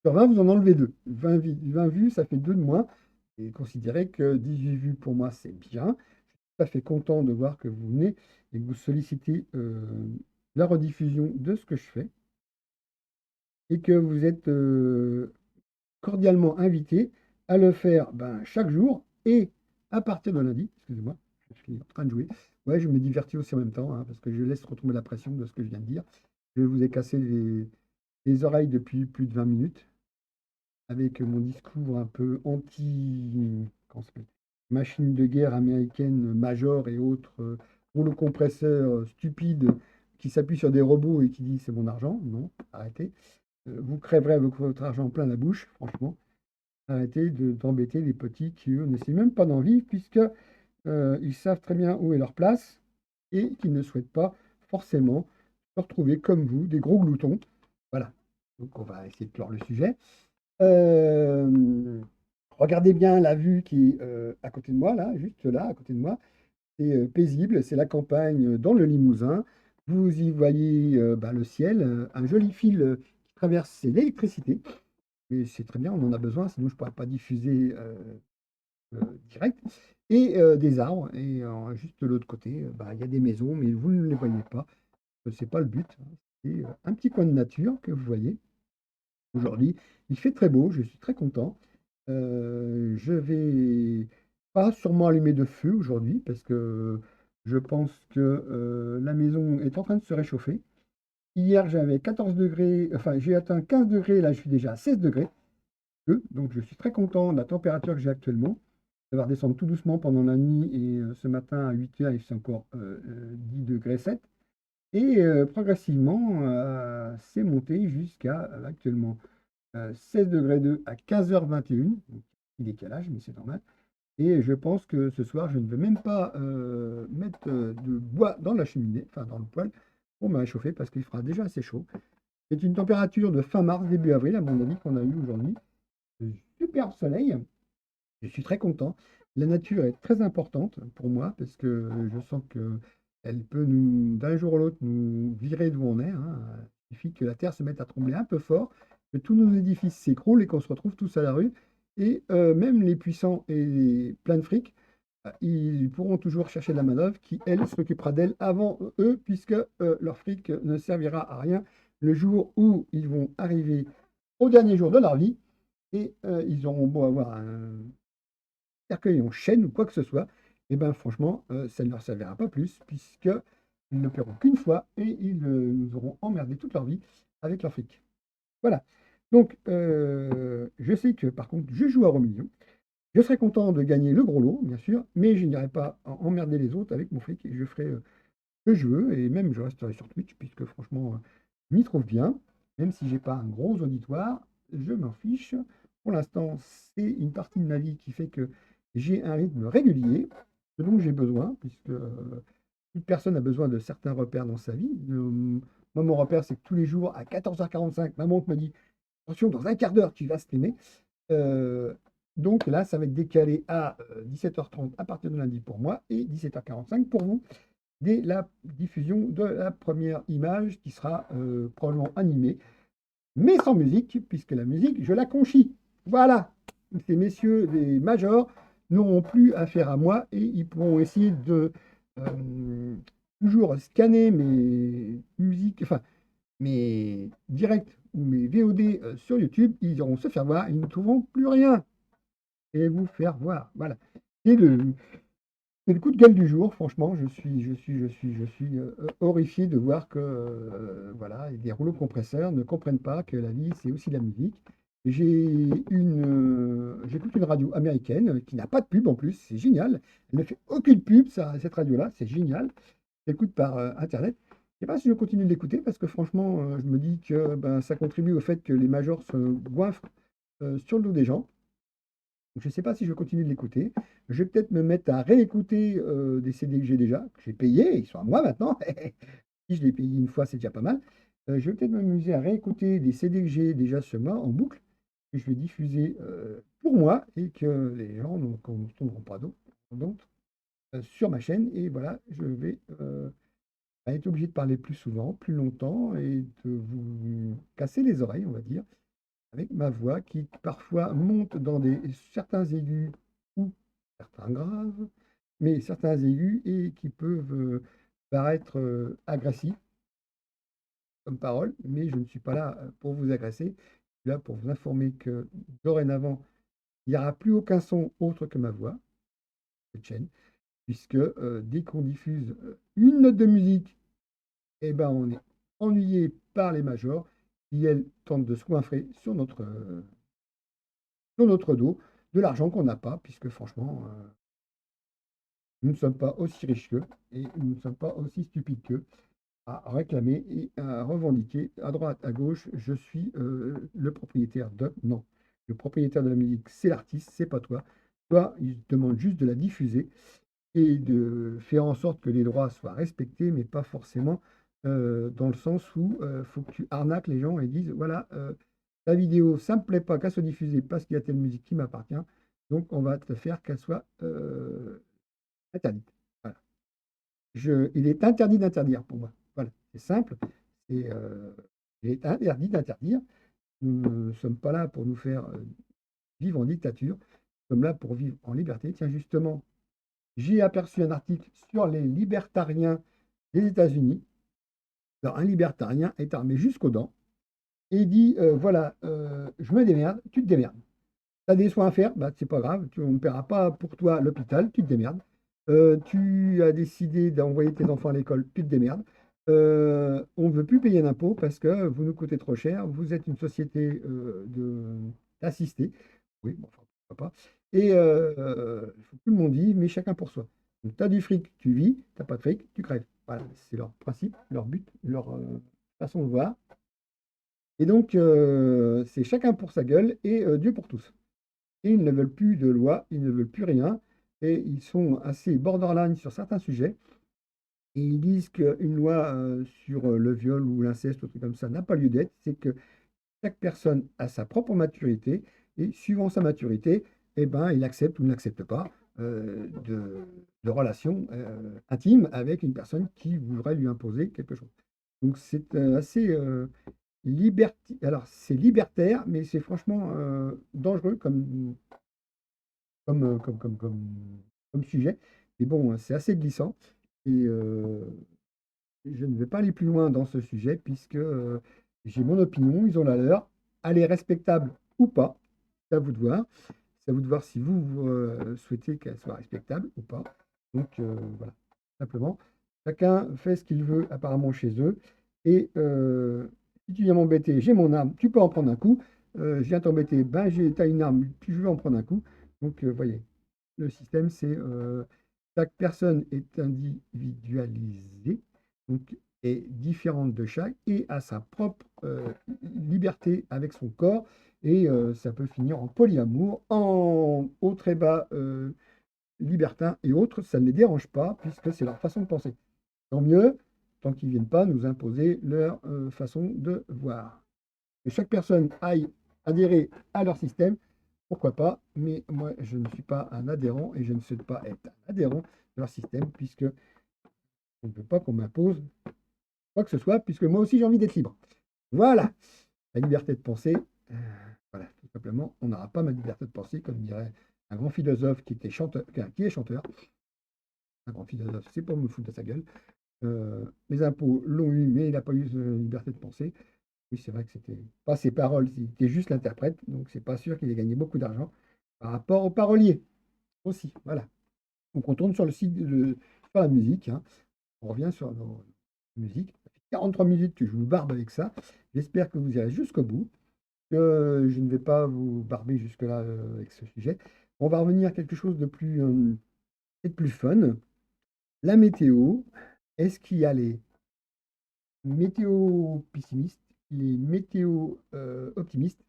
Sur 20, vous en enlevez 2. 20 vues, ça fait 2 de moins. Et considérez que 18 vues, pour moi, c'est bien. Je suis tout à fait content de voir que vous venez et que vous sollicitez la rediffusion de ce que je fais. Et que vous êtes cordialement invité à le faire chaque jour et à partir de lundi, excusez-moi, je suis en train de jouer. Ouais, je me divertis aussi en même temps, hein, parce que je laisse retomber la pression de ce que je viens de dire. Je vous ai cassé les oreilles depuis plus de 20 minutes avec mon discours un peu comment ça s'appelle, machine de guerre américaine, Major et autres rouleaux compresseurs stupides qui s'appuient sur des robots et qui disent c'est mon argent. Non, arrêtez. Vous crèverez avec votre argent plein la bouche, franchement. Arrêtez d'embêter les petits qui, eux, n'essaient même pas d'en vivre, puisque ils savent très bien où est leur place et qu'ils ne souhaitent pas forcément se retrouver comme vous, des gros gloutons. Voilà. Donc on va essayer de clore le sujet. Euh, Regardez bien la vue qui est à côté de moi, là, juste là, à côté de moi. C'est paisible, c'est la campagne dans le Limousin. Vous y voyez le ciel, un joli fil qui traverse, c'est l'électricité. Et c'est très bien, on en a besoin, sinon je ne pourrais pas diffuser direct. Et des arbres, et juste de l'autre côté, il y a des maisons, mais vous ne les voyez pas. Ce n'est pas le but, hein. C'est un petit coin de nature que vous voyez. Aujourd'hui, il fait très beau, je suis très content. Je vais pas sûrement allumer de feu aujourd'hui parce que je pense que la maison est en train de se réchauffer. Hier, j'avais 14 degrés, enfin j'ai atteint 15 degrés, là je suis déjà à 16 degrés. Donc je suis très content de la température que j'ai actuellement. Ça va redescendre tout doucement pendant la nuit et ce matin à 8 heures, il fait encore 10 degrés 7. Et progressivement, c'est monté jusqu'à actuellement 16 degrés 2 à 15h21, donc petit décalage, mais c'est normal. Et je pense que ce soir, je ne vais même pas mettre de bois dans la cheminée, enfin dans le poêle, pour me réchauffer parce qu'il fera déjà assez chaud. C'est une température de fin mars, début avril, à mon avis, qu'on a eu aujourd'hui. Superbe soleil, je suis très content. La nature est très importante pour moi parce que je sens que elle peut nous, d'un jour à l'autre, nous virer d'où on est, hein. Il suffit que la terre se mette à trembler un peu fort, que tous nos édifices s'écroulent et qu'on se retrouve tous à la rue. Et même les puissants et les pleins de fric, ils pourront toujours chercher de la manœuvre qui, elle, s'occupera d'elle avant eux, puisque leur fric ne servira à rien le jour où ils vont arriver au dernier jour de leur vie et ils auront beau avoir un cercueil en chêne ou quoi que ce soit, et ben franchement, ça ne leur servira pas plus, puisqu'ils ne le paieront qu'une fois et ils nous auront emmerdé toute leur vie avec leur fric. Voilà. Donc, je sais que par contre, je joue à Romillion. Je serais content de gagner le gros lot, bien sûr, mais je n'irai pas emmerder les autres avec mon fric et je ferai ce que je veux, et même je resterai sur Twitch, puisque franchement, je m'y trouve bien, même si j'ai pas un gros auditoire, je m'en fiche. Pour l'instant, c'est une partie de ma vie qui fait que j'ai un rythme régulier, ce dont j'ai besoin, puisque toute personne a besoin de certains repères dans sa vie. Moi, mon repère, c'est que tous les jours, à 14h45, ma montre me dit, attention, dans un quart d'heure, tu vas streamer. Euh, donc là, ça va être décalé à 17h30 à partir de lundi pour moi et 17h45 pour vous dès la diffusion de la première image qui sera probablement animée, mais sans musique, puisque la musique, je la conchis. Voilà, ces messieurs des majors n'auront plus affaire à moi et ils pourront essayer de toujours scanner mes musiques, enfin mes directs ou mes VOD sur YouTube, ils iront se faire voir, ils ne trouveront plus rien et vous faire voir. Voilà. Et c'est le coup de gueule du jour, franchement, je suis horrifié de voir que voilà, des rouleaux compresseurs ne comprennent pas que la vie, c'est aussi la musique. J'écoute une radio américaine qui n'a pas de pub en plus, c'est génial. Elle ne fait aucune pub, cette radio-là, c'est génial. J'écoute par Internet. Je ne sais pas si je continue de l'écouter parce que franchement, je me dis que ça contribue au fait que les majors se goinfrent sur le dos des gens. Donc, je ne sais pas si je continue de l'écouter. Je vais peut-être me mettre à réécouter des CD que j'ai déjà, que j'ai payés, ils sont à moi maintenant. Si je l'ai payé une fois, c'est déjà pas mal. Je vais peut-être m'amuser à réécouter des CD que j'ai déjà sur moi en boucle, que je vais diffuser pour moi et que les gens n'entendront pas d'autres sur ma chaîne. Et voilà, je vais être obligé de parler plus souvent, plus longtemps et de vous casser les oreilles, on va dire avec ma voix qui parfois monte dans certains aigus ou certains graves, mais certains aigus et qui peuvent paraître agressifs comme parole, mais je ne suis pas là pour vous agresser, je suis là pour vous informer que dorénavant, il n'y aura plus aucun son autre que ma voix, cette chaîne, puisque dès qu'on diffuse une note de musique, eh ben, on est ennuyé par les majors qui, elles, tentent de se coinfrer sur notre dos de l'argent qu'on n'a pas, puisque franchement, nous ne sommes pas aussi riches qu'eux et nous ne sommes pas aussi stupides qu'eux à réclamer et à revendiquer à droite, à gauche, je suis le propriétaire de. Non, le propriétaire de la musique, c'est l'artiste, c'est pas toi. Toi, il te demande juste de la diffuser et de faire en sorte que les droits soient respectés, mais pas forcément dans le sens où il faut que tu arnaques les gens et dises, voilà, ta vidéo, ça ne me plaît pas qu'elle soit diffusée parce qu'il y a telle musique qui m'appartient, donc on va te faire qu'elle soit interdite. Voilà. Il est interdit d'interdire pour moi. Voilà, c'est simple. C'est, il est interdit d'interdire. Nous ne sommes pas là pour nous faire vivre en dictature. Nous sommes là pour vivre en liberté. Tiens, justement, j'ai aperçu un article sur les libertariens des États-Unis. Alors, un libertarien est armé jusqu'aux dents et il dit voilà, je me démerde, tu te démerdes. Tu as des soins à faire, bah, c'est pas grave, on ne paiera pas pour toi l'hôpital, tu te démerdes. Tu as décidé d'envoyer tes enfants à l'école, tu te démerdes. On ne veut plus payer d'impôts parce que vous nous coûtez trop cher, vous êtes une société d'assistés. Oui, bon, enfin, pourquoi pas. Et tout le monde dit, mais chacun pour soi. Donc, tu as du fric, tu vis, tu n'as pas de fric, tu crèves. Voilà, c'est leur principe, leur but, leur façon de voir. Et donc, c'est chacun pour sa gueule et Dieu pour tous. Et ils ne veulent plus de loi, ils ne veulent plus rien, et ils sont assez borderline sur certains sujets. Et ils disent qu'une loi sur le viol ou l'inceste, ou truc comme ça, n'a pas lieu d'être. C'est que chaque personne a sa propre maturité, et suivant sa maturité, eh ben, il accepte ou n'accepte pas de relations intimes avec une personne qui voudrait lui imposer quelque chose. Donc c'est assez alors c'est libertaire, mais c'est franchement dangereux comme sujet. Mais bon, c'est assez glissant. Et je ne vais pas aller plus loin dans ce sujet puisque j'ai mon opinion, ils ont la leur. Elle est respectable ou pas. C'est à vous de voir. C'est à vous de voir si vous souhaitez qu'elle soit respectable ou pas. Donc voilà, simplement. Chacun fait ce qu'il veut apparemment chez eux. Et si tu viens m'embêter, j'ai mon arme, tu peux en prendre un coup. Je viens t'embêter, ben t'as une arme, puis je veux en prendre un coup. Donc voyez, le système, c'est chaque personne est individualisée, donc est différente de chaque et a sa propre liberté avec son corps. Et ça peut finir en polyamour, en haut très bas libertin et autres, ça ne les dérange pas puisque c'est leur façon de penser. Tant mieux, tant qu'ils ne viennent pas nous imposer leur façon de voir. Que chaque personne aille adhérer à leur système, pourquoi pas, mais moi je ne suis pas un adhérent et je ne souhaite pas être un adhérent de leur système puisque je ne veux pas qu'on m'impose quoi que ce soit, puisque moi aussi j'ai envie d'être libre. Voilà, la liberté de penser, euh, voilà, tout simplement, on n'aura pas ma liberté de penser, comme dirait un grand philosophe qui est chanteur. Un grand philosophe, c'est pour me foutre de sa gueule. Les impôts l'ont eu, mais il n'a pas eu de liberté de penser. Oui, c'est vrai que c'était pas ses paroles, c'était juste l'interprète, donc c'est pas sûr qu'il ait gagné beaucoup d'argent par rapport aux paroliers aussi. Voilà. Donc on tourne sur le site sur la musique, hein. On revient sur nos musiques. Ça fait 43 minutes que je vous barbe avec ça. J'espère que vous irez jusqu'au bout, que je ne vais pas vous barber jusque-là avec ce sujet. On va revenir à quelque chose de plus fun. La météo. Est-ce qu'il y a les météos pessimistes, les météos optimistes?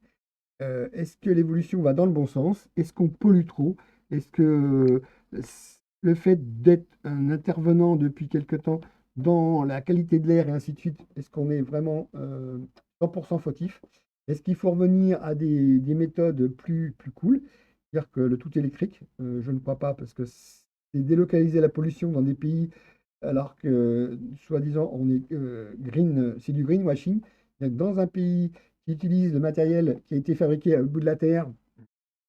Est-ce que l'évolution va dans le bon sens? Est-ce qu'on pollue trop? Est-ce que le fait d'être un intervenant depuis quelque temps dans la qualité de l'air et ainsi de suite, est-ce qu'on est vraiment 100% fautif? Est-ce qu'il faut revenir à des méthodes plus cool? C'est-à-dire que le tout électrique, je ne crois pas parce que c'est délocaliser la pollution dans des pays alors que, soi-disant, on est green, c'est du greenwashing. C'est-à-dire que dans un pays qui utilise le matériel qui a été fabriqué au bout de la Terre,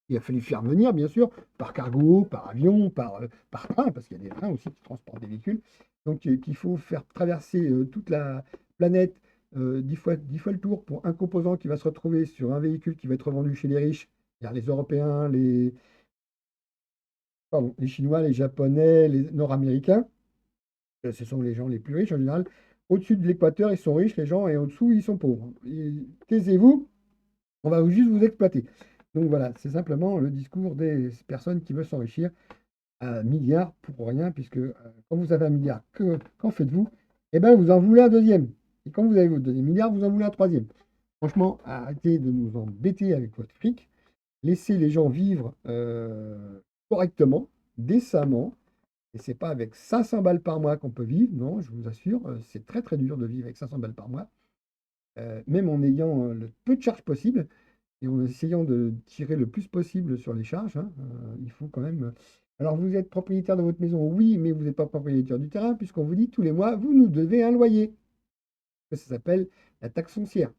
il a fallu faire venir, bien sûr, par cargo, par avion, par train, parce qu'il y a des trains aussi qui transportent des véhicules. Donc, qu'il faut faire traverser toute la planète 10 fois le tour pour un composant qui va se retrouver sur un véhicule qui va être revendu chez les riches Il y a les Européens, les Chinois, les Japonais, les Nord-Américains. Ce sont les gens les plus riches en général. Au-dessus de l'équateur, ils sont riches, les gens, et au-dessous, ils sont pauvres. Taisez-vous, on va juste vous exploiter. Donc voilà, c'est simplement le discours des personnes qui veulent s'enrichir à milliards pour rien, puisque quand vous avez un milliard, qu'en faites-vous? Eh bien, vous en voulez un deuxième. Et quand vous avez votre deuxième milliard, vous en voulez un troisième. Franchement, arrêtez de nous embêter avec votre fric. Laissez les gens vivre correctement, décemment. Et c'est pas avec 500 balles par mois qu'on peut vivre, non, je vous assure, c'est très très dur de vivre avec 500 balles par mois, même en ayant le peu de charges possible et en essayant de tirer le plus possible sur les charges, hein, il faut quand même. Alors vous êtes propriétaire de votre maison, oui, mais vous n'êtes pas propriétaire du terrain, puisqu'on vous dit tous les mois, vous nous devez un loyer. Ça s'appelle la taxe foncière.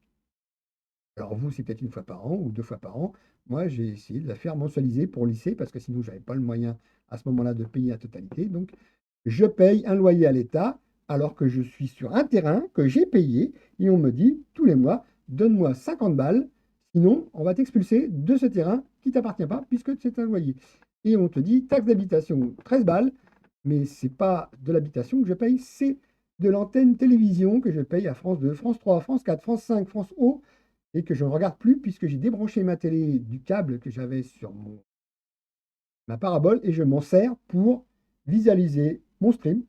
Alors vous, c'est peut-être une fois par an ou deux fois par an. Moi, j'ai essayé de la faire mensualiser pour le lycée, parce que sinon, je n'avais pas le moyen à ce moment-là de payer la totalité. Donc, je paye un loyer à l'État alors que je suis sur un terrain que j'ai payé et on me dit tous les mois, donne-moi 50 balles, sinon on va t'expulser de ce terrain qui ne t'appartient pas puisque c'est un loyer. Et on te dit taxe d'habitation 13 balles, mais ce n'est pas de l'habitation que je paye, c'est de l'antenne télévision que je paye à France 2, France 3, France 4, France 5, France O et que je ne regarde plus puisque j'ai débranché ma télé du câble que j'avais sur ma parabole et je m'en sers pour visualiser mon stream,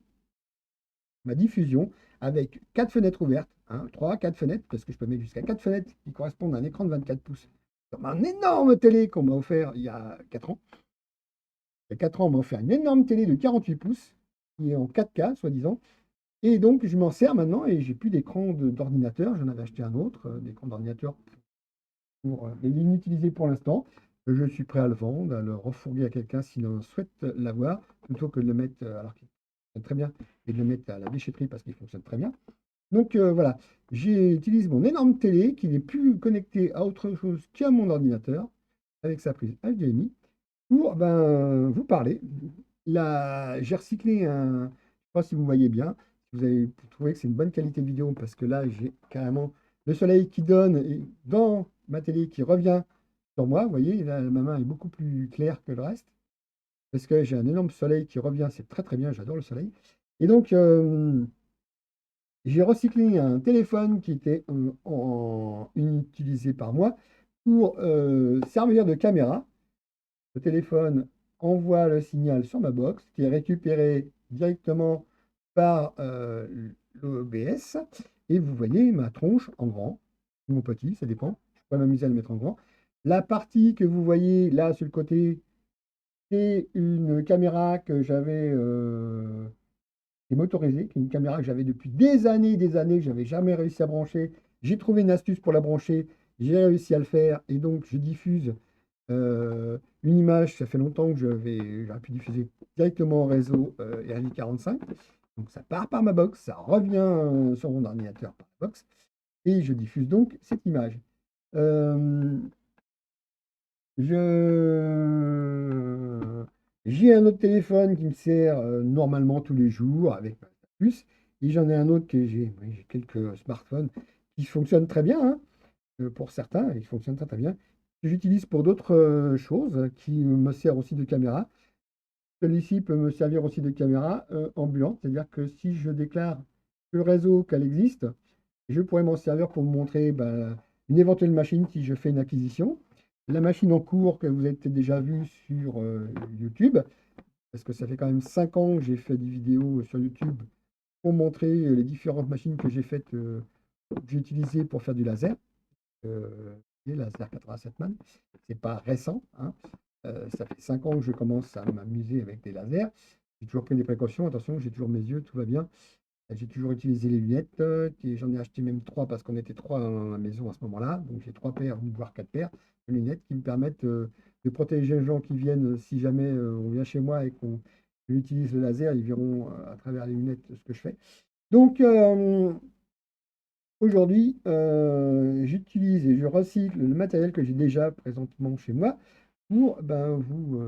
ma diffusion, avec 4 fenêtres ouvertes, hein, 3, 4 fenêtres, parce que je peux mettre jusqu'à 4 fenêtres qui correspondent à un écran de 24 pouces. Comme un énorme télé qu'on m'a offert il y a 4 ans. Il y a 4 ans, on m'a offert une énorme télé de 48 pouces, qui est en 4K, soi-disant. Et donc, je m'en sers maintenant et j'ai plus d'écran d'ordinateur. J'en avais acheté un autre, d'écran d'ordinateur pour l'inutiliser pour l'instant. Je suis prêt à le vendre, à le refourguer à quelqu'un s'il en souhaite l'avoir, plutôt que de le mettre, alors qu'il fonctionne très bien, et de le mettre à la déchetterie parce qu'il fonctionne très bien. Donc voilà, j'utilise mon énorme télé qui n'est plus connectée à autre chose qu'à mon ordinateur, avec sa prise HDMI, pour vous parler. Là, j'ai recyclé un, je ne sais pas si vous voyez bien, si vous avez trouvé que c'est une bonne qualité de vidéo, parce que là, j'ai carrément le soleil qui donne et dans ma télé qui revient sur moi. Vous voyez, là, ma main est beaucoup plus claire que le reste, parce que j'ai un énorme soleil qui revient, c'est très très bien, j'adore le soleil. Et donc, j'ai recyclé un téléphone qui était utilisé par moi pour servir de caméra. Le téléphone envoie le signal sur ma box qui est récupéré directement par l'OBS. Et vous voyez ma tronche en grand, ou mon petit, ça dépend. Je pourrais m'amuser à le mettre en grand. La partie que vous voyez là sur le côté, c'est une caméra que j'avais qui est motorisée, qui est une caméra que j'avais depuis des années, que j'avais jamais réussi à brancher. J'ai trouvé une astuce pour la brancher, j'ai réussi à le faire et donc je diffuse une image. Ça fait longtemps que j'aurais pu diffuser directement au réseau RJ45. Donc ça part par ma box, ça revient sur mon ordinateur par la box et je diffuse donc cette image. Euh, je... J'ai un autre téléphone qui me sert normalement tous les jours avec ma puce. Et j'en ai un autre que j'ai quelques smartphones qui fonctionnent très bien, hein, pour certains, ils fonctionnent très très bien. Que j'utilise pour d'autres choses qui me sert aussi de caméra. Celui-ci peut me servir aussi de caméra ambulante, c'est-à-dire que si je déclare sur le réseau qu'elle existe, je pourrais m'en servir pour vous montrer une éventuelle machine si je fais une acquisition. La machine en cours que vous avez peut-être déjà vue sur YouTube, parce que ça fait quand même 5 ans que j'ai fait des vidéos sur YouTube pour montrer les différentes machines que j'ai faites, que j'ai utilisées pour faire du laser. Le laser 87 man, c'est pas récent, hein. Ça fait 5 ans que je commence à m'amuser avec des lasers. J'ai toujours pris des précautions, attention, j'ai toujours mes yeux, tout va bien. J'ai toujours utilisé les lunettes, j'en ai acheté même 3 parce qu'on était 3 dans la maison à ce moment-là. Donc j'ai 3 paires, voire 4 paires de lunettes qui me permettent de protéger les gens qui viennent. Si jamais on vient chez moi et qu'on utilise le laser, ils verront à travers les lunettes ce que je fais. Donc aujourd'hui, j'utilise et je recycle le matériel que j'ai déjà présentement chez moi pour vous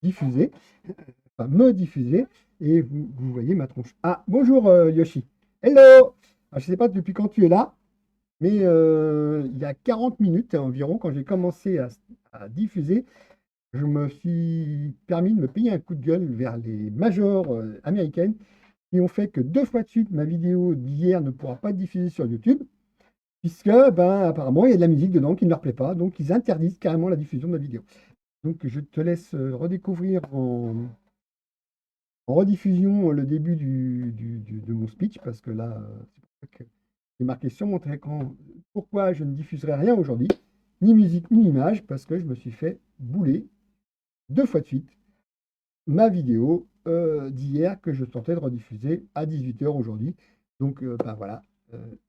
diffuser, enfin me diffuser, et vous voyez ma tronche. Ah, bonjour Yoshi. Hello! Alors, je ne sais pas depuis quand tu es là, mais il y a 40 minutes environ, quand j'ai commencé à à diffuser, je me suis permis de me payer un coup de gueule vers les majors américaines qui ont fait que 2 fois de suite, ma vidéo d'hier ne pourra pas être diffusée sur YouTube, puisque, ben, apparemment, il y a de la musique dedans qui ne leur plaît pas, donc ils interdisent carrément la diffusion de ma vidéo. Donc je te laisse redécouvrir en rediffusion le début de mon speech, parce que là, c'est pour ça que j'ai marqué sur mon écran pourquoi je ne diffuserai rien aujourd'hui, ni musique ni image, parce que je me suis fait bouler 2 fois de suite ma vidéo d'hier que je tentais de rediffuser à 18 h aujourd'hui. Donc, ben voilà.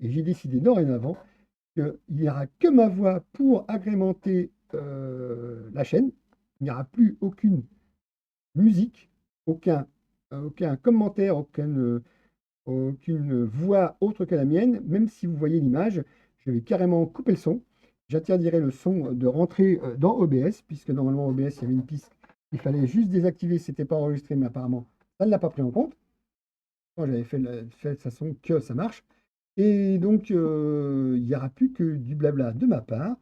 Et j'ai décidé dorénavant qu'il n'y aura que ma voix pour agrémenter la chaîne. Il n'y aura plus aucune musique, aucun, aucun commentaire, aucune voix autre que la mienne. Même si vous voyez l'image, je vais carrément couper le son. J'interdirai le son de rentrer dans OBS, puisque normalement OBS, il y avait une piste. Il fallait juste désactiver, c'était pas enregistré, mais apparemment, ça ne l'a pas pris en compte. Moi, j'avais fait de façon que ça marche. Et donc, il n'y aura plus que du blabla de ma part.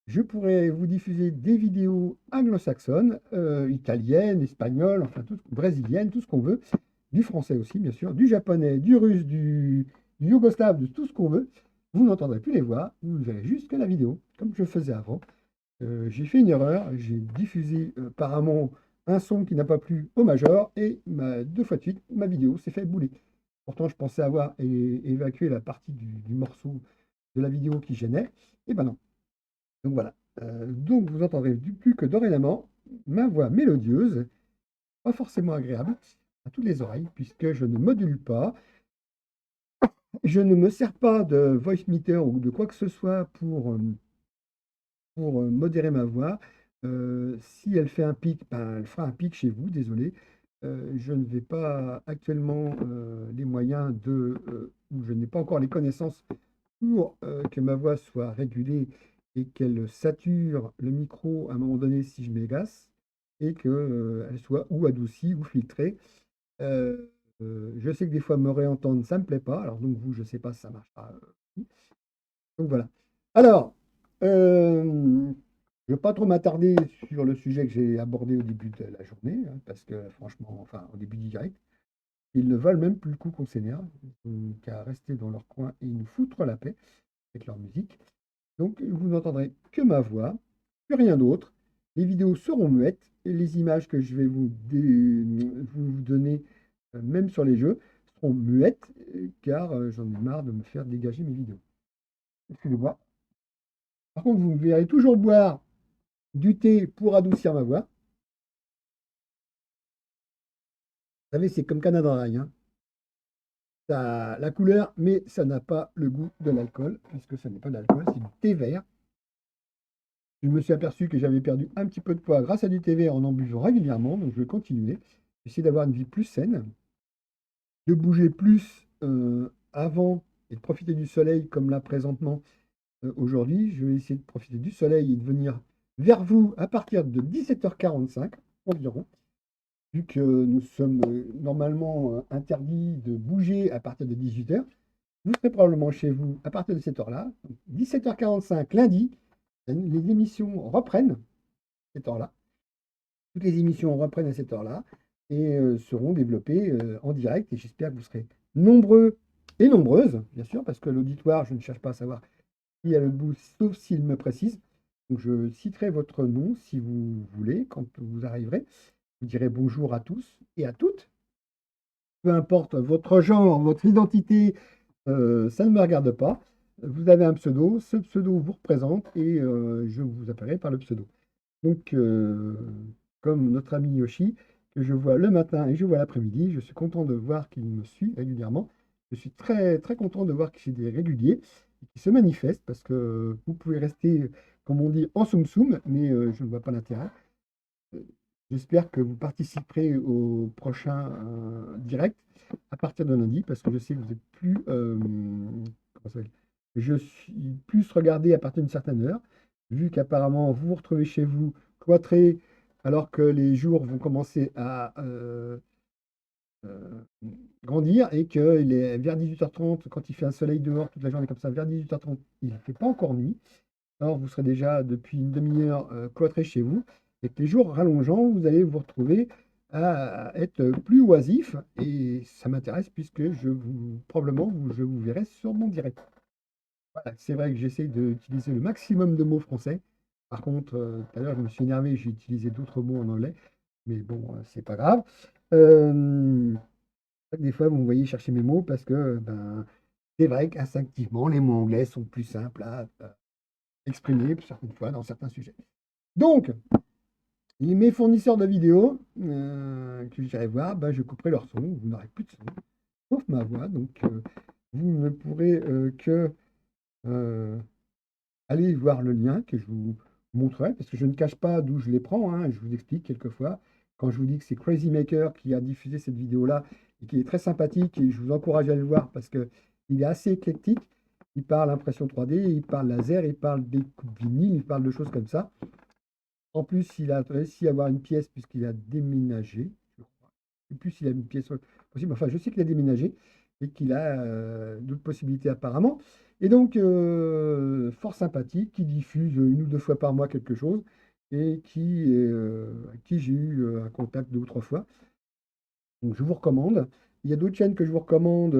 Je pourrais vous diffuser des vidéos anglo-saxonnes, italiennes, espagnoles, enfin, brésiliennes, tout ce qu'on veut. Du français aussi, bien sûr, du japonais, du russe, du yougoslave, de tout ce qu'on veut. Vous n'entendrez plus les voix, vous ne verrez juste que la vidéo, comme je faisais avant. J'ai fait une erreur, j'ai diffusé apparemment un son qui n'a pas plu au major et 2 fois de suite, ma vidéo s'est fait bouler. Pourtant, je pensais avoir évacué la partie du morceau de la vidéo qui gênait. Et ben non. Donc voilà. Donc vous entendrez plus que dorénavant ma voix mélodieuse, pas forcément agréable à toutes les oreilles, puisque je ne module pas. Je ne me sers pas de voice meter ou de quoi que ce soit pour modérer ma voix. Si elle fait un pic, ben, elle fera un pic chez vous, désolé. Je ne vais pas actuellement les moyens ou je n'ai pas encore les connaissances pour que ma voix soit régulée et qu'elle sature le micro à un moment donné si je m'agace et qu'elle soit ou adoucie ou filtrée. Je sais que des fois me réentendre, ça ne me plaît pas. Alors donc vous, je ne sais pas si ça marchera. Donc voilà. Alors, je ne vais pas trop m'attarder sur le sujet que j'ai abordé au début de la journée, hein, parce que franchement, enfin au début du direct, ils ne valent même plus le coup qu'on s'énerve, qu'à rester dans leur coin et nous foutre la paix avec leur musique. Donc vous n'entendrez que ma voix, plus rien d'autre. Les vidéos seront muettes et les images que je vais vous donner, même sur les jeux, seront muettes, car j'en ai marre de me faire dégager mes vidéos. Excusez-moi. Par contre, vous me verrez toujours boire du thé pour adoucir ma voix. Vous savez, c'est comme Canada Dry, hein. Ça a la couleur, mais ça n'a pas le goût de l'alcool, puisque ce n'est pas de l'alcool, c'est du thé vert. Je me suis aperçu que j'avais perdu un petit peu de poids grâce à du thé vert en buvant régulièrement, donc je vais continuer. Essayer d'avoir une vie plus saine, de bouger plus avant et de profiter du soleil comme là présentement aujourd'hui. Je vais essayer de profiter du soleil et de venir vers vous à partir de 17h45 environ. Vu que nous sommes normalement interdits de bouger à partir de 18 h, vous serez probablement chez vous à partir de cette heure-là. 17h45 lundi, les émissions reprennent à cette heure-là. Toutes les émissions reprennent à cette heure-là et seront développées en direct. Et j'espère que vous serez nombreux et nombreuses, bien sûr, parce que l'auditoire, je ne cherche pas à savoir qui est à le bout, sauf s'il me précise. Donc je citerai votre nom si vous voulez, quand vous arriverez. Je vous dirai bonjour à tous et à toutes. Peu importe votre genre, votre identité, ça ne me regarde pas. Vous avez un pseudo, ce pseudo vous représente et je vous appellerai par le pseudo. Donc, comme notre ami Yoshi, que je vois le matin et je vois l'après-midi, je suis content de voir qu'il me suit régulièrement. Je suis très, très content de voir que c'est des réguliers et qui se manifestent parce que vous pouvez rester, comme on dit, en soum-soum, mais je ne vois pas l'intérêt. J'espère que vous participerez au prochain direct à partir de lundi, parce que je sais que vous êtes plus, comment ça s'appelle, je suis plus regardé à partir d'une certaine heure, vu qu'apparemment vous vous retrouvez chez vous cloîtré, alors que les jours vont commencer à euh, grandir et qu'il est vers 18h30, quand il fait un soleil dehors toute la journée comme ça, vers 18h30, il ne fait pas encore nuit. alors vous serez déjà depuis une demi-heure cloîtré chez vous, et que les jours rallongeant, vous allez vous retrouver à être plus oisif, et ça m'intéresse puisque probablement, je vous verrai sur mon direct. Voilà, c'est vrai que j'essaie d'utiliser le maximum de mots français. Par contre, tout à l'heure, je me suis énervé, j'ai utilisé d'autres mots en anglais, mais bon, c'est pas grave. Euh, des fois, vous me voyez chercher mes mots parce que ben, c'est vrai qu'instinctivement, les mots anglais sont plus simples à exprimer certaines fois dans certains sujets. Donc, mes fournisseurs de vidéos que j'irai voir, ben, je couperai leur son, vous n'aurez plus de son, sauf ma voix. Donc, vous ne pourrez que euh, aller voir le lien que je vous montrerai, parce que je ne cache pas d'où je les prends, hein, je vous explique quelquefois. Quand je vous dis que c'est Crazy Maker qui a diffusé cette vidéo-là et qui est très sympathique, et je vous encourage à le voir parce qu'il est assez éclectique. Il parle impression 3D, il parle laser, il parle des coupes vinyles, il parle de choses comme ça. En plus, il a réussi à avoir une pièce puisqu'il a déménagé, je crois. Je ne sais plus s'il a une pièce possible. Enfin, je sais qu'il a déménagé et qu'il a d'autres possibilités apparemment. Et donc, fort sympathique, qui diffuse une ou deux fois par mois quelque chose et avec qui j'ai eu un contact deux ou trois fois. Donc, je vous recommande. Il y a d'autres chaînes que je vous recommande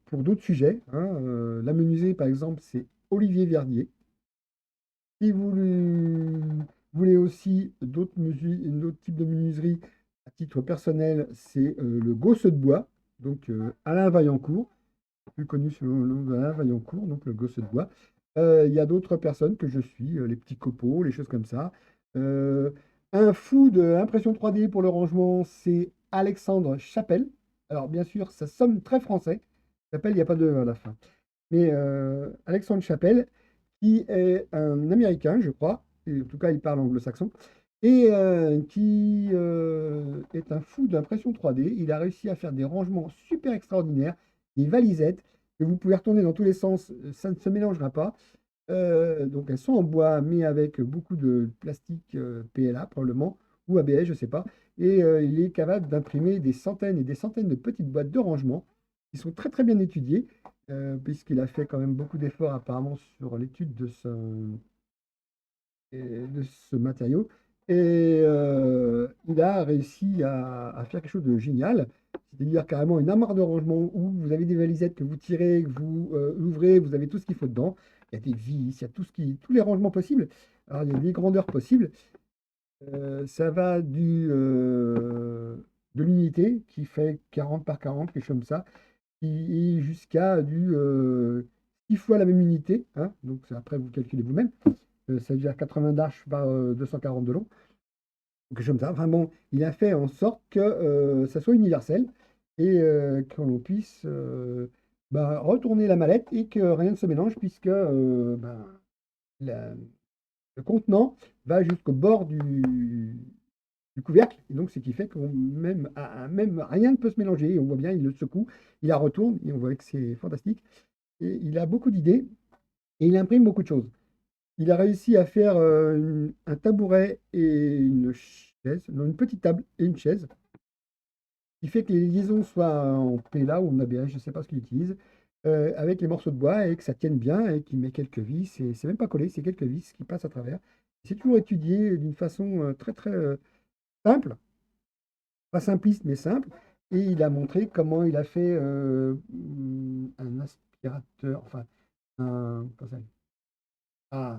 pour d'autres sujets, hein. La menuiserie, par exemple, c'est Olivier Verdier. Si vous voulez aussi d'autres types de menuiserie à titre personnel, c'est le Gosse de bois, donc Alain Vaillancourt, plus connu sous le nom d'Alain Vaillancourt, donc le Gosse de bois. Il y a d'autres personnes que je suis, les petits copeaux, les choses comme ça. Euh, un fou de l'impression 3D pour le rangement, c'est Alexandre Chapelle. Alors bien sûr, ça sonne très français. Chapelle, il n'y a pas de E à la fin. Mais Alexandre Chapelle, qui est un Américain, je crois, et en tout cas il parle anglo-saxon, et qui est un fou d'impression 3D. Il a réussi à faire des rangements super extraordinaires, des valisettes que vous pouvez retourner dans tous les sens, ça ne se mélangera pas. Donc elles sont en bois, mais avec beaucoup de plastique PLA probablement, ou ABS, je ne sais pas. Et il est capable d'imprimer des centaines et des centaines de petites boîtes de rangement qui sont très très bien étudiées, puisqu'il a fait quand même beaucoup d'efforts apparemment sur l'étude de ce matériau. Et il a réussi à faire quelque chose de génial, c'est-à-dire carrément une armoire de rangement où vous avez des valisettes que vous tirez, que vous ouvrez, vous avez tout ce qu'il faut dedans. Il y a des vis, il y a tous les rangements possibles. Alors, il y a des grandeurs possibles. Ça va de l'unité qui fait 40 par 40, quelque chose comme ça, qui est jusqu'à du 6 fois la même unité, hein. Donc après, vous calculez vous-même. Ça veut dire 80 d'arches par 240 de long. Quelque chose comme ça. Enfin bon, il a fait en sorte que ça soit universel et que l'on puisse retourner la mallette et que rien ne se mélange puisque la- le contenant va jusqu'au bord du couvercle. Et donc, ce qui fait que même rien ne peut se mélanger. Et on voit bien, il le secoue, il la retourne et on voit que c'est fantastique. Et il a beaucoup d'idées et il imprime beaucoup de choses. Il a réussi à faire un tabouret et une chaise, non, une petite table et une chaise, qui fait que les liaisons soient en PLA ou en ABS, je ne sais pas ce qu'il utilise, avec les morceaux de bois et que ça tienne bien et qu'il met quelques vis. Et c'est même pas collé, c'est quelques vis qui passent à travers. C'est toujours étudié d'une façon très très simple, pas simpliste mais simple. Et il a montré comment il a fait un aspirateur, enfin comment ça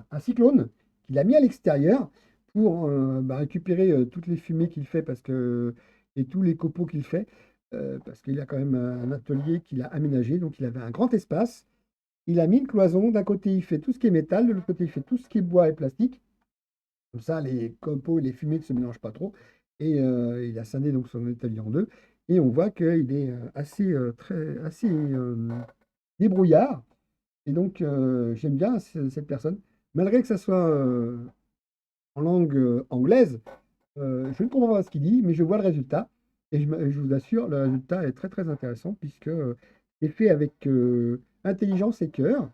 un cyclone qu'il a mis à l'extérieur pour récupérer toutes les fumées qu'il fait et tous les copeaux qu'il fait, parce qu'il a quand même un atelier qu'il a aménagé, donc il avait un grand espace. Il a mis une cloison, d'un côté il fait tout ce qui est métal, de l'autre côté il fait tout ce qui est bois et plastique. Comme ça, les copeaux et les fumées ne se mélangent pas trop. Et il a scindé donc son atelier en deux. Et on voit qu'il est assez débrouillard. Et donc, j'aime bien cette personne. Malgré que ça soit en langue anglaise, je ne comprends pas ce qu'il dit, mais je vois le résultat. Et je vous assure, le résultat est très très intéressant puisque c'est fait avec intelligence et cœur.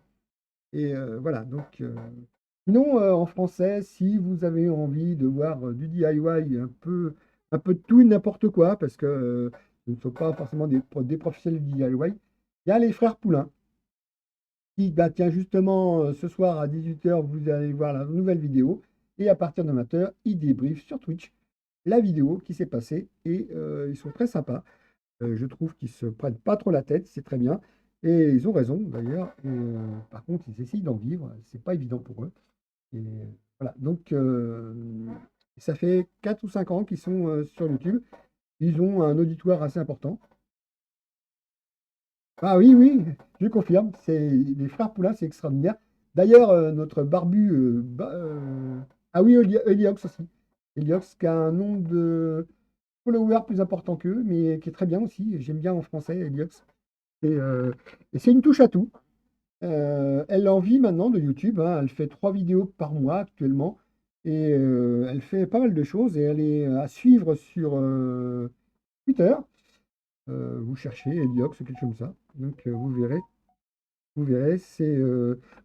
Et voilà, donc sinon en français, si vous avez envie de voir du DIY un peu de tout et n'importe quoi, parce que ce ne sont pas forcément des professionnels du DIY, il y a les frères Poulain. qui, bah, tiens, justement, ce soir à 18h, vous allez voir la nouvelle vidéo. Et à partir de 20h, ils débriefent sur Twitch la vidéo qui s'est passée. Et ils sont très sympas. Je trouve qu'ils se prennent pas trop la tête, c'est très bien. Et ils ont raison, d'ailleurs. Par contre, ils essayent d'en vivre. C'est pas évident pour eux. Et voilà. Donc, ça fait 4 ou 5 ans qu'ils sont sur YouTube. Ils ont un auditoire assez important. Ah oui, oui, je confirme. C'est les frères Poulain, c'est extraordinaire. D'ailleurs, notre barbu, ah oui, Eliox aussi. Eliox qui a un nombre de followers plus important qu'eux, mais qui est très bien aussi. J'aime bien en français, Eliox. Et c'est une touche à tout. Elle en vit maintenant de YouTube, hein. Elle fait 3 vidéos par mois actuellement. Et elle fait pas mal de choses. Et elle est à suivre sur Twitter. Vous cherchez Eliox ou quelque chose comme ça. Donc vous verrez. Vous verrez, c'est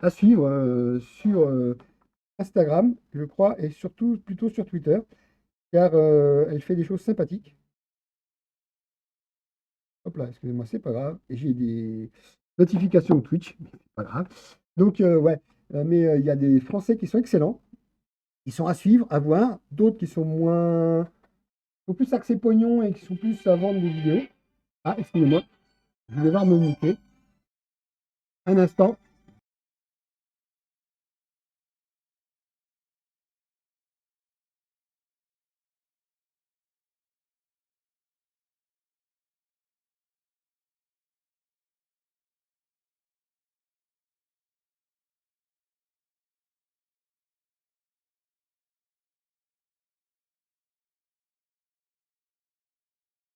à suivre sur Instagram, je crois, et surtout plutôt sur Twitter, car elle fait des choses sympathiques. Hop là, excusez-moi, c'est pas grave. Et j'ai des notifications Twitch, mais c'est pas grave. Donc, ouais, mais il y a des Français qui sont excellents, qui sont à suivre, à voir, d'autres qui sont moins, qui sont plus axés pognon et qui sont plus à vendre des vidéos. Ah, excusez-moi, je vais devoir me muter. Un instant.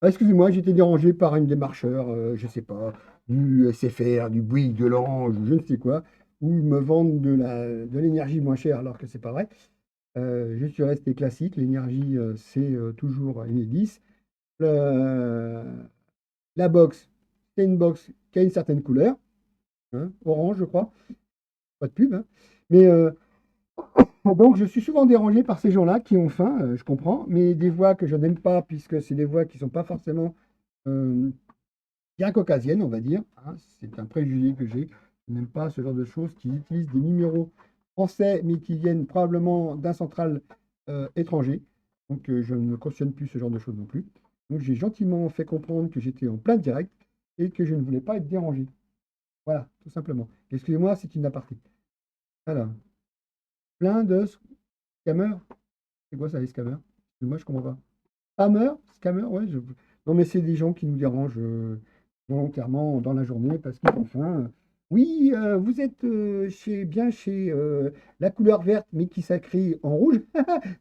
Ah, excusez-moi, j'ai été dérangé par une démarcheur, je sais pas, du SFR, du Bouygues, de l'Orange, je ne sais quoi, où ils me vendent de l'énergie moins chère alors que c'est pas vrai. Je suis resté classique, l'énergie c'est toujours Enedis. Le- la box, c'est une box qui a une certaine couleur, hein, orange je crois, pas de pub, hein. Mais donc je suis souvent dérangé par ces gens-là qui ont faim, je comprends, mais des voix que je n'aime pas puisque c'est des voix qui ne sont pas forcément euh, bien caucasienne, on va dire, hein. C'est un préjugé que j'ai. Je n'aime pas ce genre de choses qui utilisent des numéros français, mais qui viennent probablement d'un central étranger. Donc, je ne cautionne plus ce genre de choses non plus. Donc, j'ai gentiment fait comprendre que j'étais en plein direct et que je ne voulais pas être dérangé. Voilà, tout simplement. Excusez-moi, c'est une aparté. Voilà. Plein de scammers. C'est quoi ça, les scammers? Moi, je comprends pas. Spammer? Scammer? Ouais. Non, mais c'est des gens qui nous dérangent volontairement dans la journée parce qu'ils ont faim. Oui, vous êtes bien chez la couleur verte, mais qui s'écrit en rouge.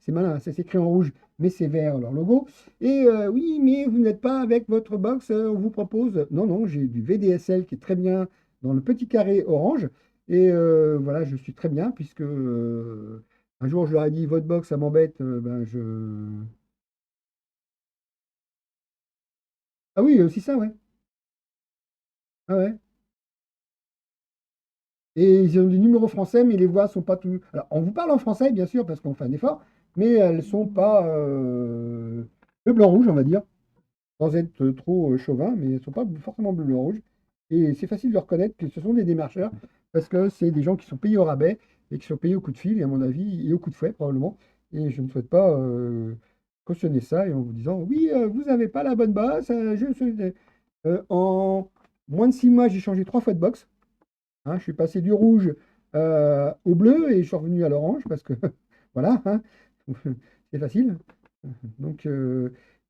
C'est malin, ça s'écrit en rouge, mais c'est vert leur logo. Et oui, mais vous n'êtes pas avec votre box, on vous propose. Non, non, j'ai du VDSL qui est très bien dans le petit carré orange. Et voilà, je suis très bien puisque un jour je leur ai dit votre box, ça m'embête. Ben, Ah oui, il y a aussi ça, ouais. Ah ouais. Et ils ont des numéros français, mais les voix sont pas tout. Alors, on vous parle en français, bien sûr, parce qu'on fait un effort, mais elles sont pas bleu, blanc, rouge, on va dire, sans être trop chauvin, mais elles sont pas forcément bleu, blanc, rouge. Et c'est facile de reconnaître que ce sont des démarcheurs, parce que c'est des gens qui sont payés au rabais et qui sont payés au coup de fil, et à mon avis, et au coup de fouet, probablement. Et je ne souhaite pas cautionner ça et en vous disant, oui, vous n'avez pas la bonne base. Je suis... En moins de 6 mois, j'ai changé 3 fois de box. Hein, je suis passé du rouge au bleu et je suis revenu à l'orange parce que voilà, hein, c'est facile. Donc,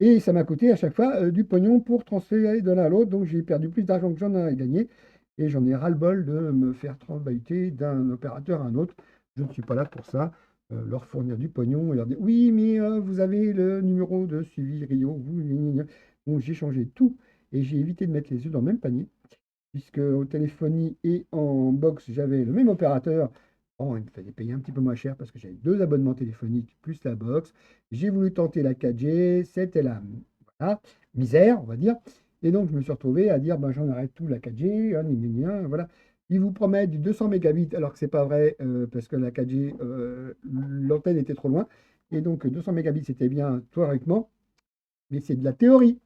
et ça m'a coûté à chaque fois du pognon pour transférer de l'un à l'autre. Donc j'ai perdu plus d'argent que j'en ai gagné. Et j'en ai ras-le-bol de me faire transbahuter d'un opérateur à un autre. Je ne suis pas là pour ça. Leur fournir du pognon et leur dire oui, mais vous avez le numéro de suivi Rio. Donc j'ai changé tout et j'ai évité de mettre les œufs dans le même panier puisque en téléphonie et en box, j'avais le même opérateur. Bon, il me fallait payer un petit peu moins cher parce que j'avais 2 abonnements téléphoniques plus la box. J'ai voulu tenter la 4G, c'était la voilà, misère, on va dire. Et donc, je me suis retrouvé à dire, ben, j'en arrête tout, la 4G, voilà. Ils vous promettent du 200 mégabits, alors que c'est pas vrai, parce que la 4G, l'antenne était trop loin. Et donc, 200 mégabits, c'était bien théoriquement, mais c'est de la théorie.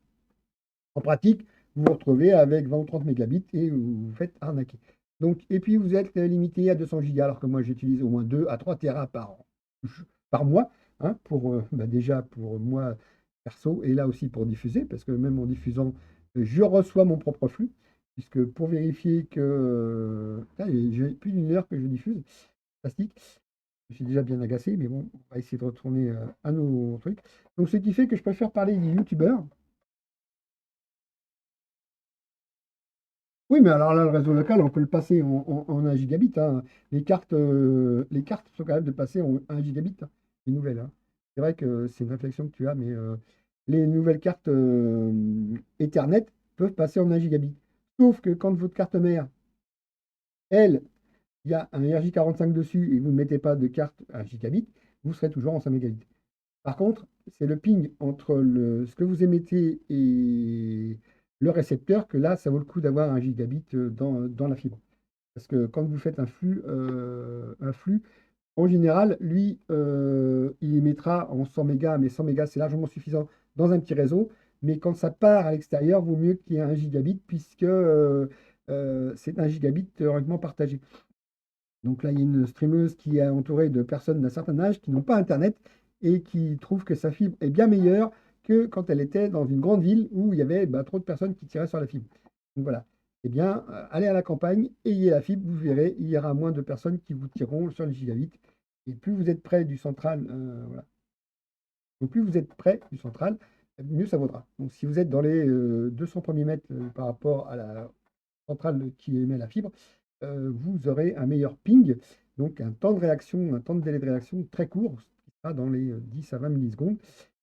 En pratique, vous vous retrouvez avec 20 ou 30 mégabits et vous vous faites arnaquer. Donc, et puis vous êtes limité à 200 gigas, alors que moi j'utilise au moins 2 à 3 Tera par mois, hein, pour, déjà pour moi perso, et là aussi pour diffuser, parce que même en diffusant, je reçois mon propre flux, puisque pour vérifier que... putain, j'ai plus d'une heure que je diffuse, plastique. Je suis déjà bien agacé, mais bon, on va essayer de retourner à nos trucs. Donc ce qui fait que je préfère parler des youtubeurs. Oui, mais alors là, le réseau local, on peut le passer en 1 gigabit, hein. Les cartes sont capables de passer en 1 gigabit, hein, les nouvelles, hein. C'est vrai que c'est une réflexion que tu as, mais les nouvelles cartes Ethernet peuvent passer en 1 gigabit. Sauf que quand votre carte mère, elle, il y a un RJ45 dessus et vous ne mettez pas de carte 1 gigabit, vous serez toujours en 5 mégabits. Par contre, c'est le ping entre ce que vous émettez et le récepteur que là, ça vaut le coup d'avoir 1 gigabit dans la fibre. Parce que quand vous faites un flux, en général, lui, il émettra en 100 mégas, mais 100 mégas, c'est largement suffisant dans un petit réseau. Mais quand ça part à l'extérieur, vaut mieux qu'il y ait 1 gigabit, puisque c'est 1 gigabit théoriquement partagé. Donc là, il y a une streameuse qui est entourée de personnes d'un certain âge qui n'ont pas Internet et qui trouve que sa fibre est bien meilleure que quand elle était dans une grande ville où il y avait trop de personnes qui tiraient sur la fibre. Donc voilà. Eh bien, allez à la campagne, ayez la fibre, vous verrez, il y aura moins de personnes qui vous tireront sur les gigabits. Et plus vous êtes près du central, voilà. Donc plus vous êtes près du central, mieux ça vaudra. Donc si vous êtes dans les 200 premiers mètres par rapport à la centrale qui émet la fibre, vous aurez un meilleur ping, donc un temps de réaction, un temps de délai de réaction très court, qui sera dans les 10 à 20 millisecondes.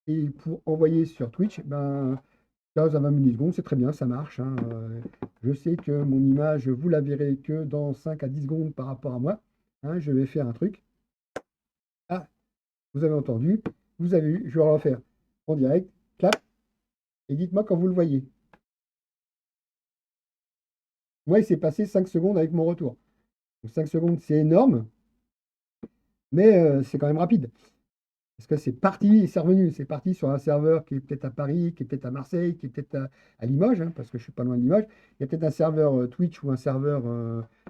Et pour envoyer sur Twitch, ben, 15 à 20 millisecondes, c'est très bien, ça marche, hein. Je sais que mon image, vous la verrez que dans 5 à 10 secondes par rapport à moi, hein. Je vais faire un truc. Ah, vous avez entendu, vous avez vu, je vais le refaire en direct, clap, et dites-moi quand vous le voyez. Moi, il s'est passé 5 secondes avec mon retour. Donc 5 secondes, c'est énorme, mais c'est quand même rapide. Parce que c'est parti et c'est revenu. C'est parti sur un serveur qui est peut-être à Paris, qui est peut-être à Marseille, qui est peut-être à Limoges, hein, parce que je suis pas loin de Limoges. Il y a peut-être un serveur Twitch ou un serveur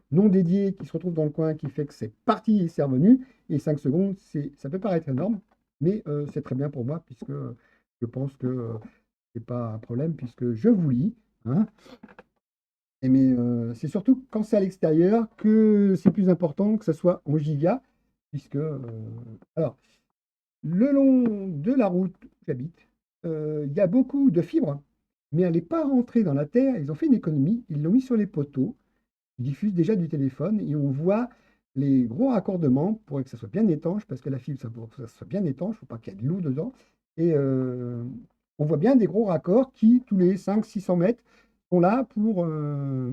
non dédié qui se retrouve dans le coin qui fait que c'est parti et c'est revenu. Et 5 secondes, ça peut paraître énorme, mais c'est très bien pour moi, puisque je pense que c'est pas un problème, puisque je vous lis, hein. Et mais c'est surtout quand c'est à l'extérieur que c'est plus important que ce soit en giga, puisque alors le long de la route où j'habite, il y a beaucoup de fibres, mais elle n'est pas rentrée dans la terre. Ils ont fait une économie, ils l'ont mis sur les poteaux, ils diffusent déjà du téléphone et on voit les gros raccordements pour que ça soit bien étanche, parce que la fibre, ça pour que ça soit bien étanche, il ne faut pas qu'il y ait de l'eau dedans. Et on voit bien des gros raccords qui, tous les 500-600 mètres, sont là pour... Le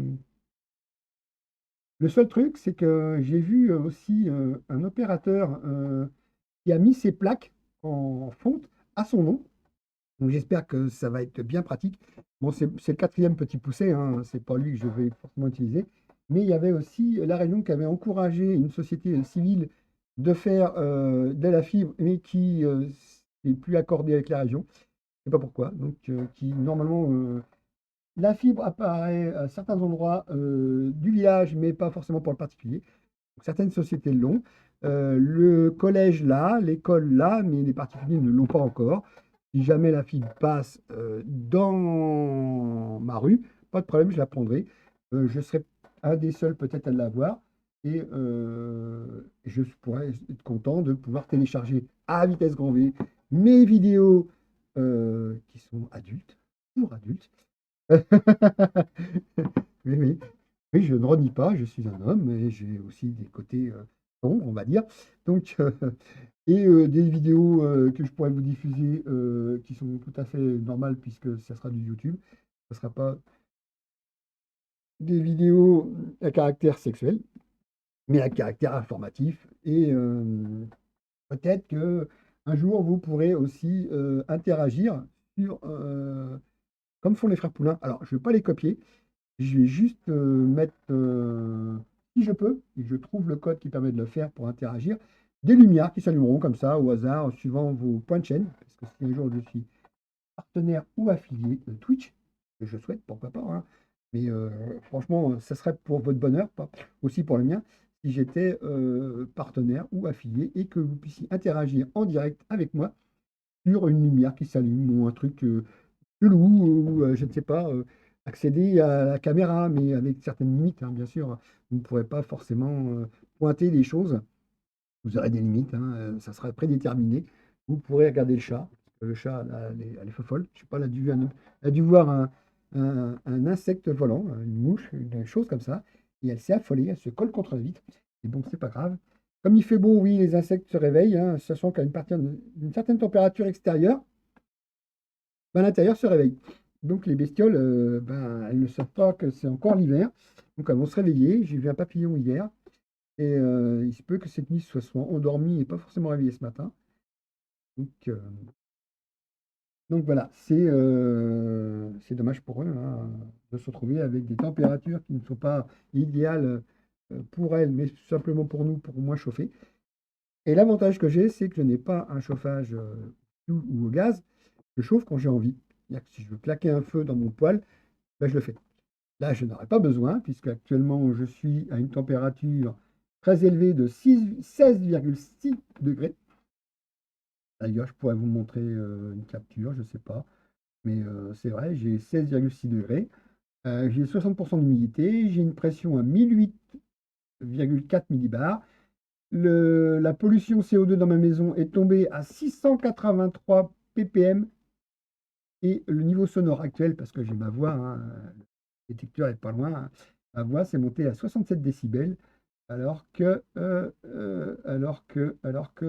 seul truc, c'est que j'ai vu aussi un opérateur qui a mis ses plaques en fonte à son nom. Donc j'espère que ça va être bien pratique. Bon, c'est le quatrième petit poussé, hein, c'est pas lui que je vais forcément utiliser. Mais il y avait aussi La Réunion qui avait encouragé une société civile de faire de la fibre, mais qui n'est plus accordée avec la région. Je ne sais pas pourquoi. Donc qui normalement la fibre apparaît à certains endroits du village, mais pas forcément pour le particulier. Donc, certaines sociétés l'ont. Le collège là, l'école là, mais les particuliers ne l'ont pas encore. Si jamais la fibre passe dans ma rue, pas de problème, je la prendrai. Je serai un des seuls peut-être à l'avoir. Et je pourrais être content de pouvoir télécharger à vitesse grand V mes vidéos qui sont adultes, pour adultes. Oui, oui. Oui, je ne renie pas, je suis un homme et j'ai aussi des côtés sombres, on va dire. Donc, et des vidéos que je pourrais vous diffuser qui sont tout à fait normales puisque ça sera du YouTube. Ce ne sera pas des vidéos à caractère sexuel, mais à caractère informatif. Et peut-être que un jour, vous pourrez aussi interagir sur, comme font les frères Poulain. Alors, je ne vais pas les copier. Je vais juste mettre, si je peux, et je trouve le code qui permet de le faire pour interagir, des lumières qui s'allumeront comme ça au hasard, suivant vos points de chaîne. Parce que si un jour je suis partenaire ou affilié de Twitch, que je souhaite, pourquoi pas, hein, Mais franchement, ça serait pour votre bonheur, pas aussi pour le mien, si j'étais partenaire ou affilié et que vous puissiez interagir en direct avec moi sur une lumière qui s'allume ou un truc chelou ou je ne sais pas, accéder à la caméra, mais avec certaines limites, hein, bien sûr. Vous ne pourrez pas forcément pointer des choses. Vous aurez des limites, hein, ça sera prédéterminé. Vous pourrez regarder le chat. Le chat, là, elle est folle. Je sais pas, elle a dû voir un insecte volant, une mouche, une chose comme ça. Et elle s'est affolée, elle se colle contre la vitre. Et bon, c'est pas grave. Comme il fait beau, oui, les insectes se réveillent, hein, sachant qu'à une certaine température extérieure, ben, l'intérieur se réveille. Donc les bestioles, ben, elles ne savent pas que c'est encore l'hiver. Donc elles vont se réveiller. J'ai vu un papillon hier. Et il se peut que cette nuit soit endormie et pas forcément réveillée ce matin. Donc, voilà, c'est dommage pour eux, hein, de se retrouver avec des températures qui ne sont pas idéales pour elles, mais simplement pour nous, pour moins chauffer. Et l'avantage que j'ai, c'est que je n'ai pas un chauffage fioul ou au gaz. Je chauffe quand j'ai envie. C'est-à-dire que si je veux claquer un feu dans mon poêle, ben, je le fais. Là, je n'aurais pas besoin, puisque actuellement je suis à une température très élevée de 16,6 degrés. D'ailleurs, je pourrais vous montrer une capture, je ne sais pas. Mais c'est vrai, j'ai 16,6 degrés. J'ai 60% d'humidité. J'ai une pression à 1008,4 millibars. La pollution CO2 dans ma maison est tombée à 683 ppm. Et le niveau sonore actuel, parce que j'ai ma voix, hein, le détecteur n'est pas loin, hein, ma voix s'est montée à 67 décibels, alors que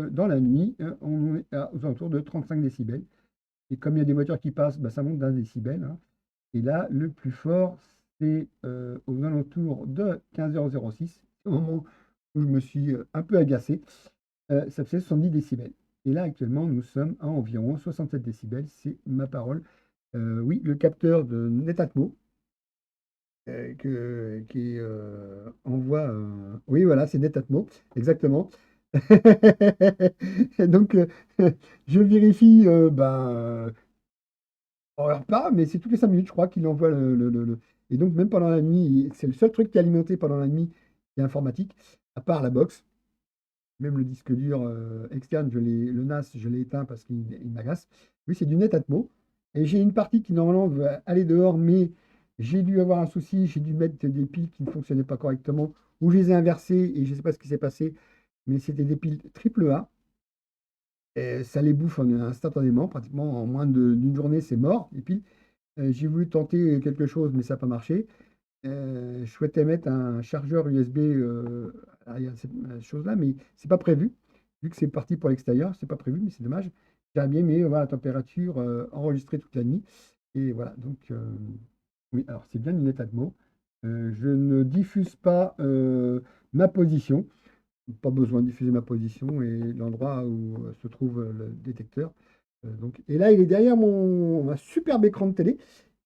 dans la nuit, on est aux alentours de 35 décibels. Et comme il y a des voitures qui passent, bah, ça monte d'un décibel, hein. Et là, le plus fort, c'est aux alentours de 15h06, au moment où je me suis un peu agacé, ça faisait 70 décibels. Et là, actuellement, nous sommes à environ 67 décibels, c'est ma parole. Oui, le capteur de Netatmo, qui envoie. Oui, voilà, c'est Netatmo, exactement. Donc, je vérifie, alors pas, mais c'est toutes les 5 minutes, je crois, qu'il envoie Et donc, même pendant la nuit, c'est le seul truc qui est alimenté pendant la nuit qui est informatique, à part la box. Même le disque dur externe, le NAS, je l'ai éteint parce qu'il m'agace. Oui, c'est du Netatmo. Et j'ai une partie qui, normalement, va aller dehors, mais j'ai dû avoir un souci. J'ai dû mettre des piles qui ne fonctionnaient pas correctement, ou je les ai inversées, et je ne sais pas ce qui s'est passé, mais c'était des piles triple A. Et ça les bouffe instantanément, pratiquement en moins d'une journée, c'est mort, les piles. J'ai voulu tenter quelque chose, mais ça n'a pas marché. Je souhaitais mettre un chargeur USB à l'arrière de cette chose-là, mais c'est pas prévu. Vu que c'est parti pour l'extérieur, c'est pas prévu, mais c'est dommage. J'aurais bien aimé voir la température enregistrée toute la nuit. Et voilà, donc oui, alors c'est bien une état de mots. Je ne diffuse pas ma position. Pas besoin de diffuser ma position et l'endroit où se trouve le détecteur. Et là, il est derrière un superbe écran de télé.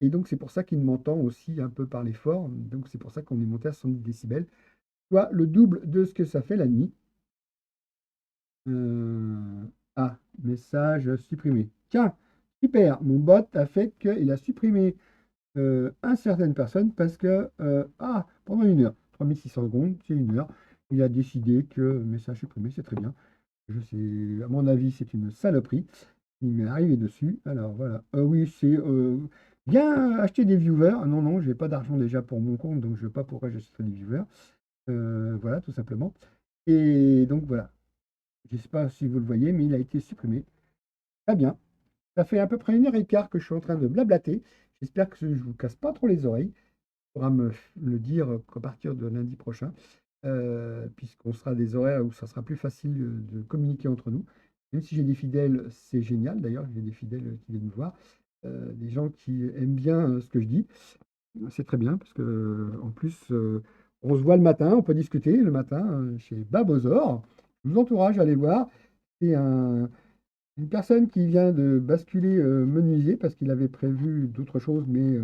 Et donc, c'est pour ça qu'il m'entend aussi un peu parler fort. Donc, c'est pour ça qu'on est monté à 70 décibels, soit le double de ce que ça fait la nuit. Ah, message supprimé. Tiens, super, mon bot a fait qu'il a supprimé une certaine personne parce que, pendant une heure, 3600 secondes, c'est une heure, il a décidé que message supprimé, c'est très bien. Je sais, à mon avis, c'est une saloperie. Il m'est arrivé dessus. Alors voilà. Oui, c'est bien acheter des viewers. Non, non, j'ai pas d'argent déjà pour mon compte, donc je ne sais pas pourquoi j'achèterais des viewers. Voilà, tout simplement. Et donc voilà. Je ne sais pas si vous le voyez, mais il a été supprimé. Très bien. Ça fait à peu près 1 heure et quart que je suis en train de blablater. J'espère que je ne vous casse pas trop les oreilles. Il faudra me le dire qu'à partir de lundi prochain, puisqu'on sera des horaires où ça sera plus facile de communiquer entre nous. Même si j'ai des fidèles, c'est génial. D'ailleurs, j'ai des fidèles qui viennent me voir, des gens qui aiment bien ce que je dis. C'est très bien parce que en plus, on se voit le matin, on peut discuter le matin chez Babozor. Je vous encourage à aller voir. C'est une personne qui vient de basculer menuisier parce qu'il avait prévu d'autres choses, mais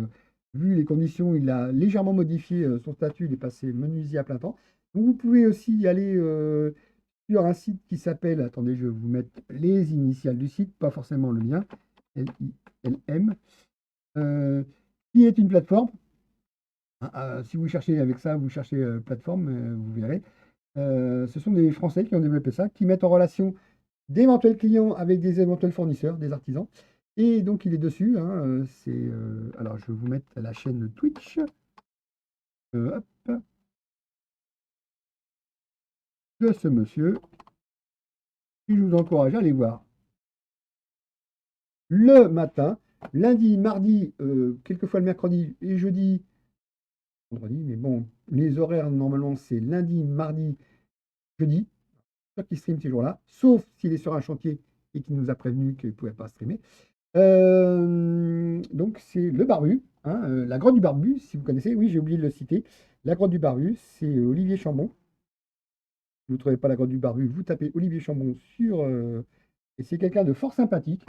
vu les conditions, il a légèrement modifié son statut, il est passé menuisier à plein temps. Donc vous pouvez aussi y aller sur un site qui s'appelle, attendez, je vais vous mettre les initiales du site, pas forcément le lien, LILM, euh, qui est une plateforme. Si vous cherchez avec ça, vous cherchez plateforme, vous verrez. Ce sont des Français qui ont développé ça, qui mettent en relation d'éventuels clients avec des éventuels fournisseurs, des artisans. Et donc, il est dessus, hein, alors, je vais vous mettre la chaîne Twitch. Hop, de ce monsieur. Et je vous encourage à aller voir le matin, lundi, mardi, quelquefois le mercredi et jeudi, vendredi, mais bon, les horaires normalement c'est lundi, mardi, jeudi, sûr qu'il stream ces jours-là, sauf s'il est sur un chantier et qu'il nous a prévenu qu'il ne pouvait pas streamer. Donc c'est le Barbu, hein, la grotte du Barbu, si vous connaissez, oui j'ai oublié de le citer. La grotte du Barbu, c'est Olivier Chambon. Si vous ne trouvez pas la grotte du Barbu, vous tapez Olivier Chambon et c'est quelqu'un de fort sympathique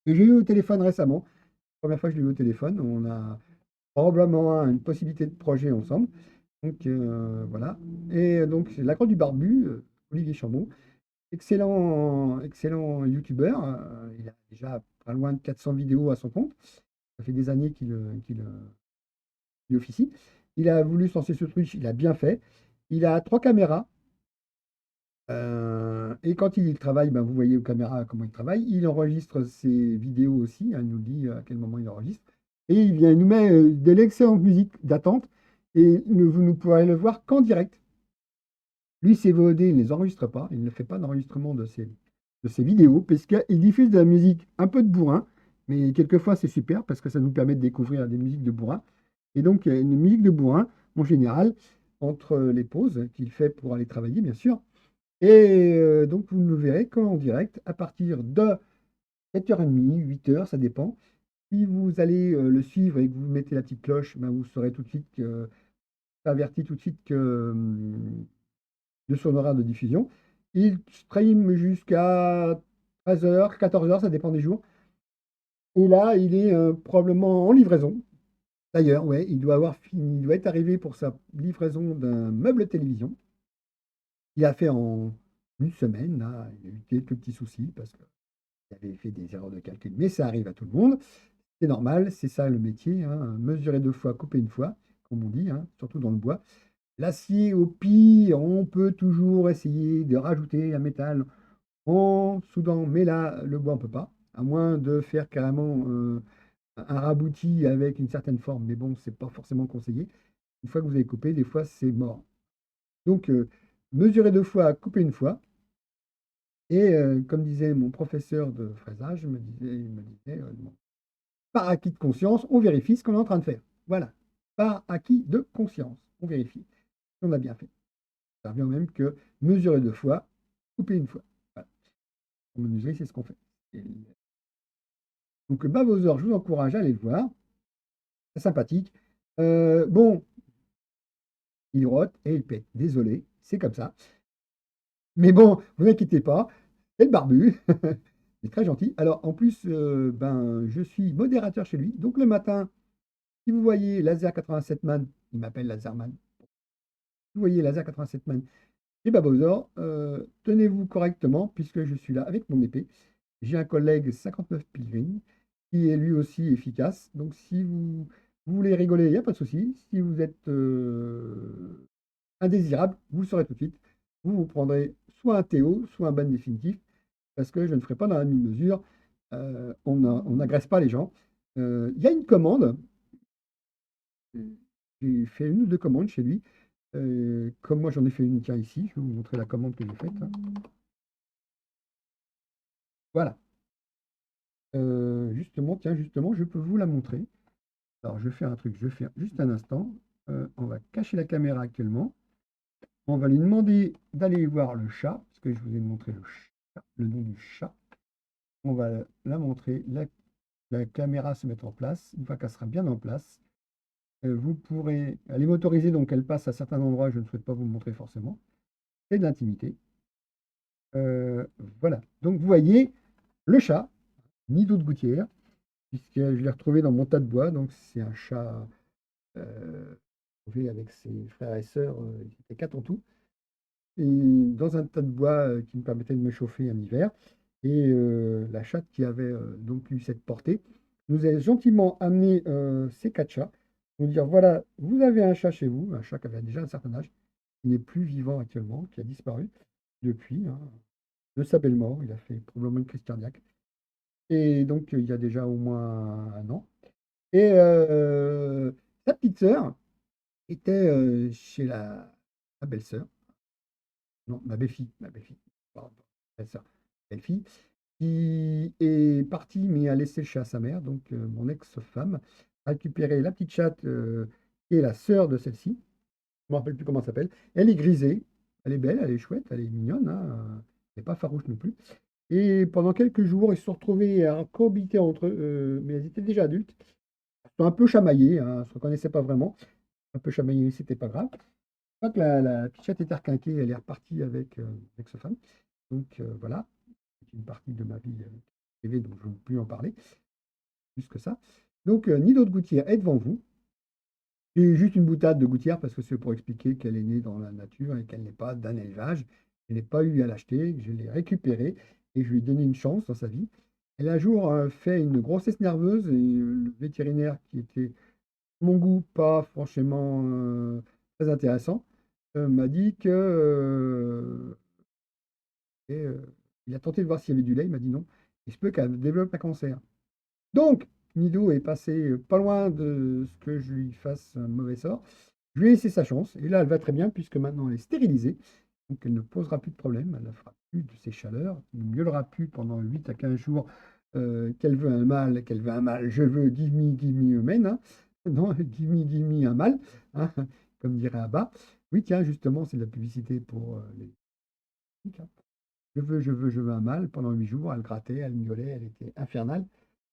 que j'ai eu au téléphone récemment. Première fois que je l'ai eu au téléphone, on a probablement une possibilité de projet ensemble. Donc voilà. Et donc c'est la grotte du Barbu, Olivier Chambon. Excellent, excellent youtubeur. Il a déjà pas loin de 400 vidéos à son compte. Ça fait des années qu'il officie. Il a voulu se lancer sur Twitch, il a bien fait. Il a 3 caméras. Et quand il travaille, ben, vous voyez aux caméras comment il travaille. Il enregistre ses vidéos aussi, hein, il nous dit à quel moment il enregistre. Et il nous met de l'excellente musique d'attente. Et vous ne pourrez le voir qu'en direct. Lui, ses VOD, il ne les enregistre pas. Il ne fait pas d'enregistrement de ses vidéos, parce qu'il diffuse de la musique un peu de bourrin. Mais quelquefois, c'est super, parce que ça nous permet de découvrir des musiques de bourrin. Et donc, une musique de bourrin, en général, entre les pauses qu'il fait pour aller travailler, bien sûr. Et donc, vous le verrez qu'en direct, à partir de 7h30, 8h, ça dépend. Si vous allez le suivre et que vous mettez la petite cloche, ben, vous saurez tout de suite averti tout de suite de son horaire de diffusion. Il stream jusqu'à 13h, 14h, ça dépend des jours. Et là, il est probablement en livraison. D'ailleurs, ouais, il doit avoir fini, il doit être arrivé pour sa livraison d'un meuble télévision. Il a fait en une semaine, là, il a eu quelques petits soucis parce qu'il avait fait des erreurs de calcul, mais ça arrive à tout le monde. C'est normal, c'est ça le métier, hein, mesurer 2 fois, couper une fois, comme on dit, hein, surtout dans le bois. L'acier, au pire, on peut toujours essayer de rajouter un métal en soudant, mais là, le bois, on ne peut pas, à moins de faire carrément un rabouti avec une certaine forme, mais bon, c'est pas forcément conseillé. Une fois que vous avez coupé, des fois, c'est mort. Donc, mesurer 2 fois, couper une fois. Et comme disait mon professeur de fraisage, il me disait, bon, par acquis de conscience, on vérifie ce qu'on est en train de faire. Voilà, par acquis de conscience, on vérifie si on a bien fait. Ça revient au même que mesurer 2 fois, couper une fois. Voilà. Pour mesurer, c'est ce qu'on fait. Et donc, Bavosaur, je vous encourage à aller le voir. C'est sympathique. Bon, il rote et il pète. Désolé, c'est comme ça. Mais bon, vous inquiétez pas, c'est le barbu. Il est très gentil. Alors, en plus, ben, je suis modérateur chez lui. Donc, le matin, si vous voyez Laser 87 Man, il m'appelle Laserman. Si vous voyez Laser 87 Man et Babosaur, tenez-vous correctement puisque je suis là avec mon épée. J'ai un collègue 59 Pilgrim qui est lui aussi efficace. Donc, si vous voulez rigoler, il n'y a pas de souci. Si vous êtes indésirable, vous le saurez tout de suite. Vous prendrez soit un Théo, soit un ban définitif, parce que je ne ferai pas dans la demi-mesure. On n'agresse pas les gens. Il y a une commande. J'ai fait une ou deux commandes chez lui. Comme moi, j'en ai fait une, tiens, ici. Je vais vous montrer la commande que j'ai faite, hein. Voilà. Justement, tiens, justement, je peux vous la montrer. Alors, je fais un truc, je fais juste un instant. On va cacher la caméra actuellement. On va lui demander d'aller voir le chat, parce que je vous ai montré le nom du chat. On va la montrer. La caméra se met en place. Une fois qu'elle sera bien en place, vous pourrez. Elle est motorisée, donc elle passe à certains endroits. Je ne souhaite pas vous montrer forcément. C'est de l'intimité. Voilà. Donc vous voyez le chat, Nido de Gouttière, puisque je l'ai retrouvé dans mon tas de bois. Donc c'est un chat trouvé avec ses frères et sœurs. Ils étaient 4 en tout. Et dans un tas de bois qui me permettait de me chauffer en hiver. Et la chatte qui avait donc eu cette portée nous a gentiment amené ces 4 chats. Vous dire, voilà, vous avez un chat chez vous, un chat qui avait déjà un certain âge, qui n'est plus vivant actuellement, qui a disparu depuis, hein, de sa belle mort. Il a fait probablement une crise cardiaque. Et donc, il y a déjà au moins un an. Et sa petite sœur était chez la belle-sœur, non, ma belle-fille, pardon, belle-sœur, belle-fille, qui est partie, mais a laissé le chat à sa mère. Donc, mon ex-femme a récupéré la petite chatte qui est la sœur de celle-ci. Je ne me rappelle plus comment elle s'appelle. Elle est grisée, elle est belle, elle est chouette, elle est mignonne, hein, elle n'est pas farouche non plus. Et pendant quelques jours, ils se sont retrouvés à cohabiter entre eux, mais elles étaient déjà adultes. Ils sont un peu chamaillés, hein, elles ne se reconnaissaient pas vraiment. Un peu chamaillés, mais c'était pas grave. Je crois que la petite chatte est requinquée, elle est repartie avec sa femme. Donc voilà, c'est une partie de ma vie privée, donc je ne veux plus en parler, plus que ça. Donc Nido de Gouttière est devant vous. C'est juste une boutade de gouttière parce que c'est pour expliquer qu'elle est née dans la nature et qu'elle n'est pas d'un élevage. Elle n'est pas eu à l'acheter, je l'ai récupérée et je lui ai donné une chance dans sa vie. Elle a un jour fait une grossesse nerveuse et le vétérinaire qui était, à mon goût, pas franchement très intéressant, m'a dit que il a tenté de voir s'il y avait du lait, il m'a dit non. Il se peut qu'elle développe un cancer. Donc, Nido est passé pas loin de ce que je lui fasse un mauvais sort. Je lui ai laissé sa chance. Et là, elle va très bien puisque maintenant elle est stérilisée. Donc, elle ne posera plus de problème. Elle ne fera plus de ses chaleurs. Elle ne miaulera plus pendant 8 à 15 jours qu'elle veut un mâle, qu'elle veut un mâle. Je veux give me a man, hein. Non, give me un mâle, hein, comme dirait Abba. Oui, tiens, justement, c'est de la publicité pour les... hein. Je veux un mâle. Pendant 8 jours, elle grattait, elle miaulait, elle était infernale.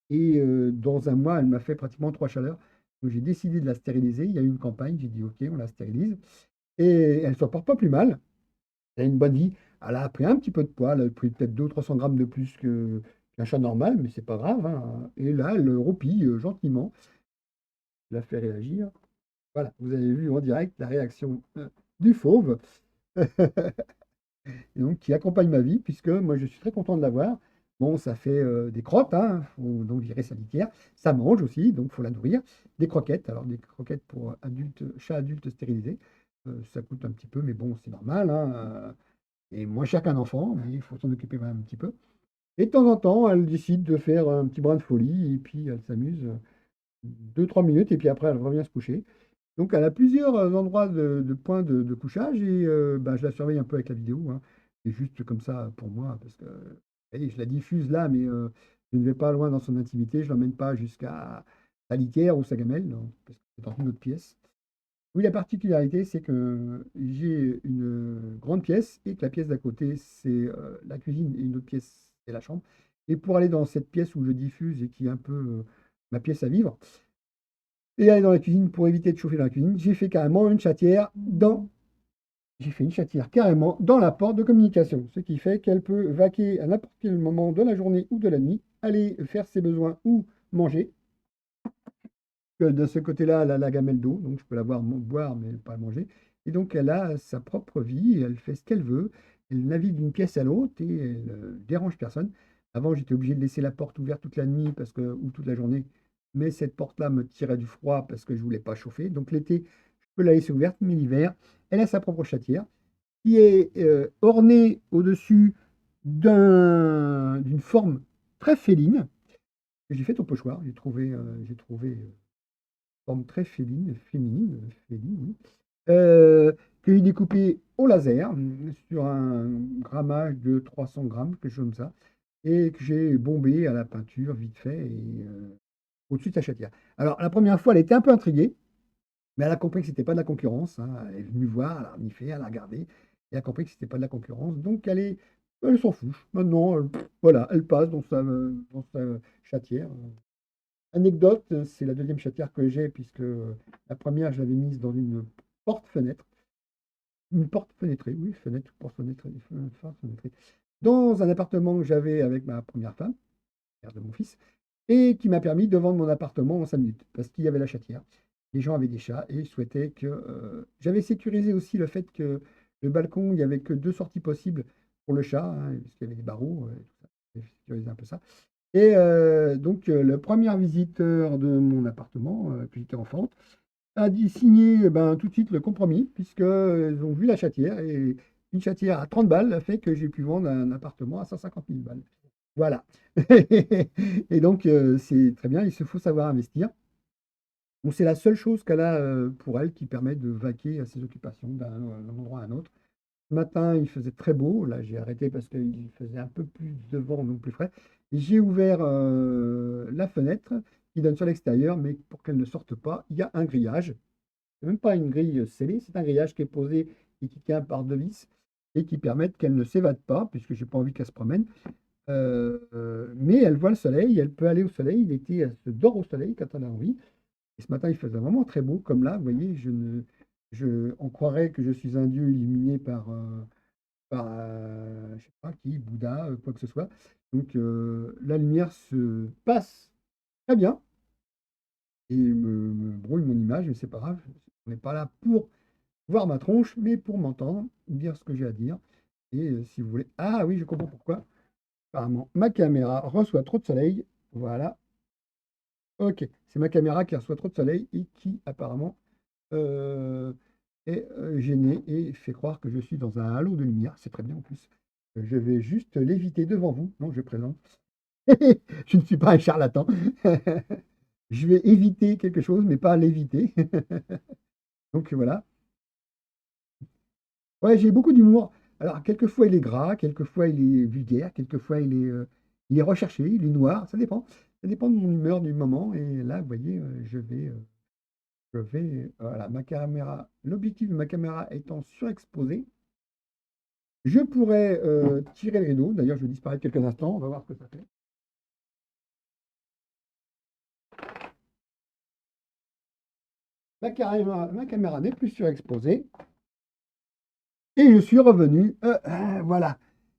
Et dans un mois, elle m'a fait pratiquement 3 chaleurs. Donc j'ai décidé de la stériliser. Il y a eu une campagne, j'ai dit OK, on la stérilise. Et elle ne s'en porte pas plus mal. Elle a une bonne vie. Elle a pris un petit peu de poids. Elle a pris peut-être 200 ou 300 grammes de plus qu'un chat normal, mais c'est pas grave, hein. Et là, elle roupille gentiment. Je la fait réagir. Voilà, vous avez vu en direct la réaction du fauve. Et donc qui accompagne ma vie, puisque moi je suis très content de l'avoir. Bon, ça fait des crottes, hein, faut donc virer sa litière. Ça mange aussi, donc il faut la nourrir. Des croquettes, alors des croquettes pour adultes, chats adultes stérilisés. Ça coûte un petit peu, mais bon, c'est normal, hein, et moins cher qu'un enfant, mais il faut s'en occuper quand même un petit peu. Et de temps en temps, elle décide de faire un petit brin de folie, et puis elle s'amuse 2-3 minutes, et puis après elle revient se coucher. Donc elle a plusieurs endroits de points de couchage et bah, je la surveille un peu avec la vidéo, hein. C'est juste comme ça pour moi, parce que allez, je la diffuse là, mais je ne vais pas loin dans son intimité, je ne l'emmène pas jusqu'à sa litière ou sa gamelle, non, parce que c'est dans une autre pièce. Oui, la particularité, c'est que j'ai une grande pièce et que la pièce d'à côté, c'est la cuisine et une autre pièce, c'est la chambre. Et pour aller dans cette pièce où je diffuse et qui est un peu ma pièce à vivre, et aller dans la cuisine pour éviter de chauffer dans la cuisine, j'ai fait une chatière carrément dans la porte de communication, ce qui fait qu'elle peut vaquer à n'importe quel moment de la journée ou de la nuit, aller faire ses besoins ou manger. De ce côté-là, elle a la gamelle d'eau, donc je peux la voir boire, mais pas manger. Et donc, elle a sa propre vie, elle fait ce qu'elle veut, elle navigue d'une pièce à l'autre et elle ne dérange personne. Avant, j'étais obligé de laisser la porte ouverte toute la nuit ou toute la journée, mais cette porte-là me tirait du froid parce que je ne voulais pas chauffer. Donc, l'été, je peux la laisser ouverte, mais l'hiver, elle a sa propre chatière qui est ornée au-dessus d'une forme très féline que j'ai faite au pochoir. J'ai trouvé forme très féminine, oui, que j'ai découpé au laser sur un grammage de 300 grammes, quelque chose comme ça, et que j'ai bombé à la peinture vite fait et au-dessus de sa chatière. Alors, la première fois, elle était un peu intriguée, mais elle a compris que c'était pas de la concurrence, hein. Elle est venue voir, elle a reniflé, elle a regardé, et elle a compris que c'était pas de la concurrence, donc elle s'en fiche. Maintenant, voilà, elle passe dans sa chatière. Anecdote, c'est la deuxième chatière que j'ai, puisque la première, je l'avais mise dans une porte-fenêtre. Une porte fenêtrée, oui, fenêtre, porte fenêtrée, fenêtrée. Dans un appartement que j'avais avec ma première femme, mère de mon fils, et qui m'a permis de vendre mon appartement en 5 minutes, parce qu'il y avait la chatière. Les gens avaient des chats et souhaitaient que... J'avais sécurisé aussi le fait que le balcon, il n'y avait que 2 sorties possibles pour le chat, hein, parce qu'il y avait des barreaux, tout ça. J'ai sécurisé un peu ça. Et donc, le premier visiteur de mon appartement, que j'étais enfant, a dit signer tout de suite le compromis, puisqu'ils ont vu la chatière, et une chatière à 30 balles a fait que j'ai pu vendre un appartement à 150 000 balles. Voilà. Et donc, c'est très bien, il se faut savoir investir. Bon, c'est la seule chose qu'elle a pour elle qui permet de vaquer à ses occupations d'un endroit à un autre. Ce matin, il faisait très beau. Là, j'ai arrêté parce qu'il faisait un peu plus de vent, donc plus frais. Et j'ai ouvert la fenêtre qui donne sur l'extérieur, mais pour qu'elle ne sorte pas, il y a un grillage. C'est même pas une grille scellée, c'est un grillage qui est posé et qui tient par deux vis et qui permet qu'elle ne s'évade pas, puisque j'ai pas envie qu'elle se promène. Mais elle voit le soleil, elle peut aller au soleil. L'été, elle se dort au soleil quand elle a envie. Et ce matin, il faisait vraiment très beau, comme là, vous voyez, on croirait que je suis un dieu illuminé par je sais pas qui, Bouddha, quoi que ce soit. Donc, la lumière se passe très bien et me brouille mon image, mais c'est pas grave. On n'est pas là pour voir ma tronche, mais pour m'entendre, dire ce que j'ai à dire. Et si vous voulez. Ah oui, je comprends pourquoi. Apparemment, ma caméra reçoit trop de soleil. Voilà. Ok. C'est ma caméra qui reçoit trop de soleil et qui apparemment euh, est gênée et fait croire que je suis dans un halo de lumière. C'est très bien en plus. Je vais juste l'éviter devant vous. Non, je présente. Je ne suis pas un charlatan. Je vais éviter quelque chose, mais pas l'éviter. Donc voilà. Ouais, j'ai beaucoup d'humour. Alors, quelquefois il est gras, quelquefois il est vulgaire, quelquefois il est recherché, il est noir. Ça dépend. Ça dépend de mon humeur du moment. Et là, vous voyez, voilà, ma caméra, l'objectif de ma caméra étant surexposé, je pourrais tirer le rideau. D'ailleurs, je vais disparaître quelques instants. On va voir ce que ça fait. Ma caméra n'est plus surexposée. Et je suis revenu. Voilà.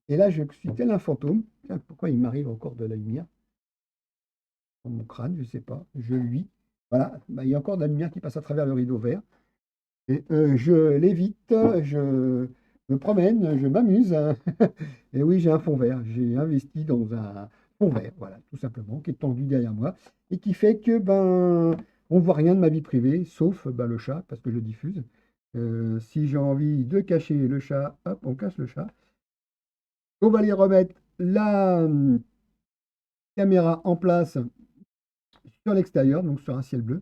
Et là, je suis tel un fantôme. Tiens, pourquoi il m'arrive encore de la lumière dans mon crâne? Je ne sais pas. Je luis. Voilà. Il y a encore de la lumière qui passe à travers le rideau vert. Et je l'évite. Je me promène. Je m'amuse. Et oui, j'ai un fond vert. J'ai investi dans un fond vert. Voilà, tout simplement, qui est tendu derrière moi. Et qui fait que on voit rien de ma vie privée, sauf le chat, parce que je diffuse. Si j'ai envie de cacher le chat, hop, on cache le chat. On va aller remettre la caméra en place sur l'extérieur, donc sur un ciel bleu,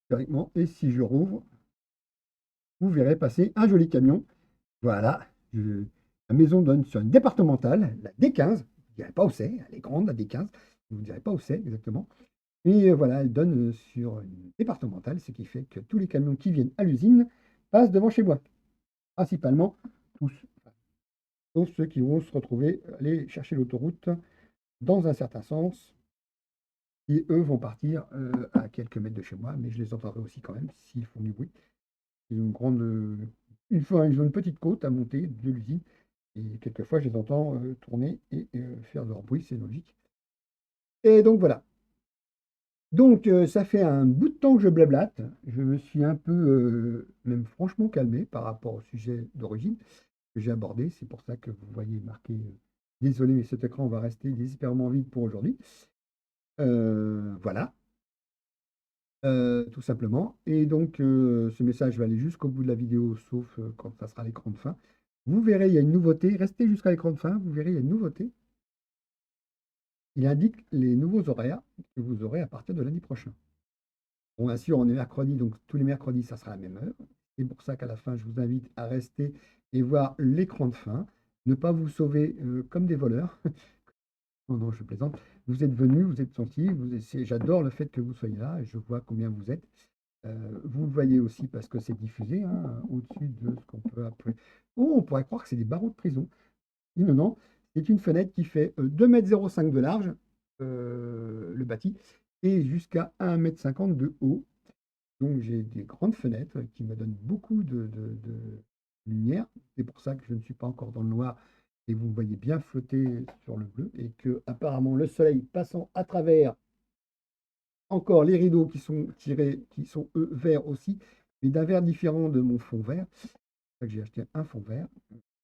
théoriquement. Et si je rouvre, vous verrez passer un joli camion. Voilà. La maison donne sur une départementale, la D15. Vous ne direz pas où c'est. Elle est grande, la D15. Vous ne direz pas où c'est exactement. Et voilà, elle donne sur une départementale, ce qui fait que tous les camions qui viennent à l'usine passent devant chez moi. Principalement tous. Sauf ceux qui vont se retrouver, aller chercher l'autoroute dans un certain sens, qui eux vont partir à quelques mètres de chez moi, mais je les entendrai aussi quand même s'ils font du bruit. Ils ont ils ont une petite côte à monter de l'usine, et quelquefois je les entends tourner et faire leur bruit, c'est logique. Et donc voilà. Donc ça fait un bout de temps que je blablate. Je me suis un peu, même franchement calmé par rapport au sujet d'origine que j'ai abordé. C'est pour ça que vous voyez marqué désolé, mais cet écran va rester désespérément vide pour aujourd'hui. Voilà. Tout simplement. Et donc, ce message va aller jusqu'au bout de la vidéo, sauf quand ça sera l'écran de fin. Vous verrez, il y a une nouveauté. Restez jusqu'à l'écran de fin. Vous verrez, il y a une nouveauté. Il indique les nouveaux horaires que vous aurez à partir de lundi prochain. Bon, bien sûr, on est mercredi, donc tous les mercredis, ça sera à la même heure. C'est pour ça qu'à la fin, je vous invite à rester et voir l'écran de fin. Ne pas vous sauver comme des voleurs. Non, non, je plaisante. Vous êtes venus, vous êtes sentis. J'adore le fait que vous soyez là et je vois combien vous êtes. Vous le voyez aussi parce que c'est diffusé au-dessus de ce qu'on peut appeler. Oh, on pourrait croire que c'est des barreaux de prison. Non, non, c'est une fenêtre qui fait 2,05 m de large, le bâti, et jusqu'à 1,50 m de haut. Donc j'ai des grandes fenêtres qui me donnent beaucoup de lumière. C'est pour ça que je ne suis pas encore dans le noir et vous me voyez bien flotter sur le bleu et que apparemment le soleil passant à travers encore les rideaux qui sont tirés, qui sont eux verts aussi, mais d'un vert différent de mon fond vert. C'est pour ça que j'ai acheté un fond vert.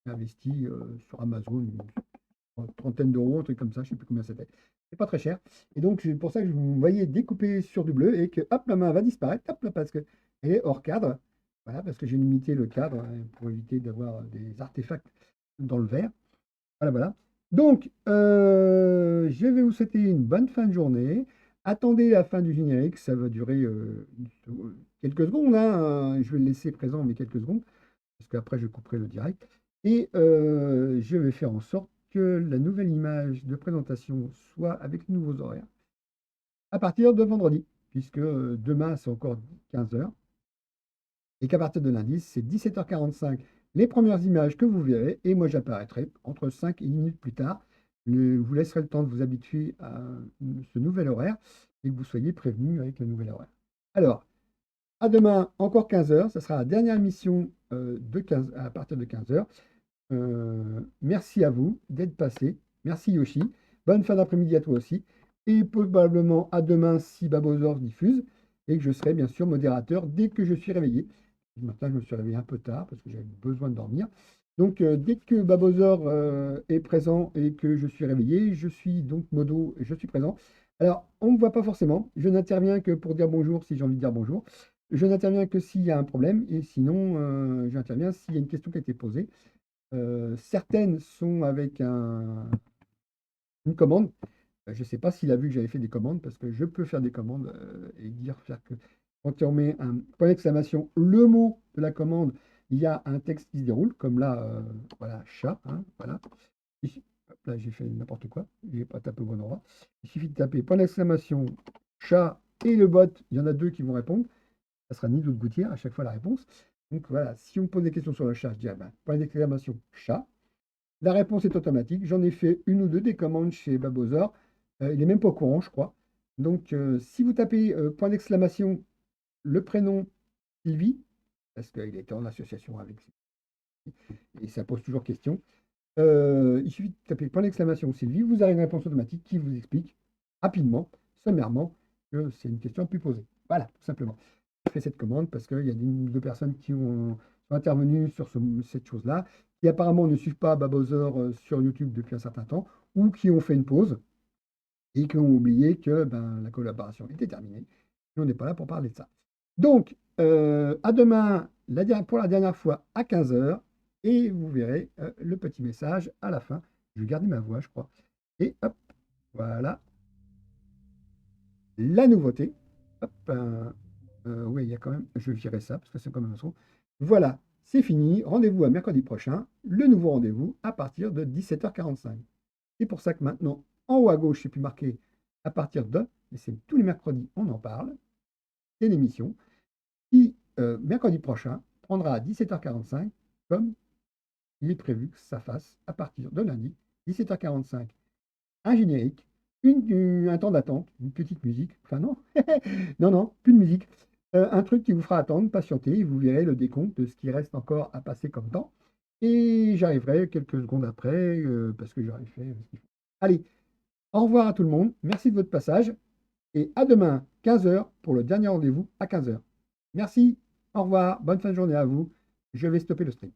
J'ai investi sur Amazon trentaine d'euros, un truc comme ça, je ne sais plus combien c'était. C'est pas très cher. Et donc, c'est pour ça que vous me voyez découper sur du bleu et que, hop, la main va disparaître, hop, là, parce qu'elle est hors cadre. Voilà, parce que j'ai limité le cadre hein, pour éviter d'avoir des artefacts dans le verre. Voilà, voilà. Donc, je vais vous souhaiter une bonne fin de journée. Attendez la fin du générique, ça va durer quelques secondes, hein. Je vais le laisser présent, mais quelques secondes, parce qu'après, je couperai le direct. Et je vais faire en sorte que la nouvelle image de présentation soit avec les nouveaux horaires à partir de vendredi, puisque demain, c'est encore 15 heures. Et qu'à partir de lundi, c'est 17h45 les premières images que vous verrez, et moi j'apparaîtrai entre 5 et 10 minutes plus tard. Vous laisserez le temps de vous habituer à ce nouvel horaire et que vous soyez prévenus avec le nouvel horaire. Alors, à demain, encore 15 heures, ça sera la dernière émission à partir de 15 heures. Merci à vous d'être passé. Merci Yoshi. Bonne fin d'après-midi à toi aussi. Et probablement à demain si Babozor diffuse et que je serai bien sûr modérateur dès que je suis réveillé. Ce matin, je me suis réveillé un peu tard parce que j'avais besoin de dormir. Donc, dès que Babozor est présent et que je suis réveillé, je suis donc modo et je suis présent. Alors, on ne me voit pas forcément. Je n'interviens que pour dire bonjour si j'ai envie de dire bonjour. Je n'interviens que s'il y a un problème et sinon, j'interviens s'il y a une question qui a été posée. Certaines sont avec une commande. Je ne sais pas s'il a vu que j'avais fait des commandes parce que je peux faire des commandes et faire que quand on met un point d'exclamation, le mot de la commande, il y a un texte qui se déroule, comme là, voilà, chat, hein, voilà. Ici, hop, là, j'ai fait n'importe quoi, je n'ai pas tapé au bon endroit. Il suffit de taper point d'exclamation, chat et le bot, il y en a deux qui vont répondre. Ça sera Nidou de Gouttière à chaque fois la réponse. Donc voilà, si on me pose des questions sur le chat, je dis point d'exclamation chat. La réponse est automatique. J'en ai fait une ou deux des commandes chez Babozor. Il n'est même pas au courant, je crois. Donc si vous tapez point d'exclamation le prénom Sylvie, parce qu'il était en association avec et ça pose toujours question, il suffit de taper point d'exclamation Sylvie, vous avez une réponse automatique qui vous explique rapidement, sommairement, que c'est une question à plus poser. Voilà, tout simplement. Je fais cette commande parce qu'il y a une ou deux personnes qui sont intervenues sur cette chose-là, qui apparemment ne suivent pas Babozor sur YouTube depuis un certain temps, ou qui ont fait une pause et qui ont oublié que la collaboration était terminée. Et on n'est pas là pour parler de ça. Donc, à demain pour la dernière fois à 15 heures, et vous verrez le petit message à la fin. Je vais garder ma voix, je crois. Et hop, voilà la nouveauté. Hop, oui, il y a quand même, je virerai ça parce que c'est quand même un son. Voilà, c'est fini. Rendez-vous à mercredi prochain. Le nouveau rendez-vous à partir de 17h45. C'est pour ça que maintenant, en haut à gauche, c'est plus marqué à partir de, mais c'est tous les mercredis, on en parle. C'est l'émission qui, mercredi prochain, prendra à 17h45, comme il est prévu que ça fasse à partir de lundi, 17h45. Un générique, un temps d'attente, une petite musique. Enfin non, non, non, plus de musique. Un truc qui vous fera attendre, patienter, et vous verrez le décompte de ce qui reste encore à passer comme temps. Et j'arriverai quelques secondes après, parce que j'aurai fait ce qu'il faut. Allez, au revoir à tout le monde. Merci de votre passage. Et à demain, 15 heures, pour le dernier rendez-vous à 15 heures. Merci, au revoir, bonne fin de journée à vous. Je vais stopper le stream.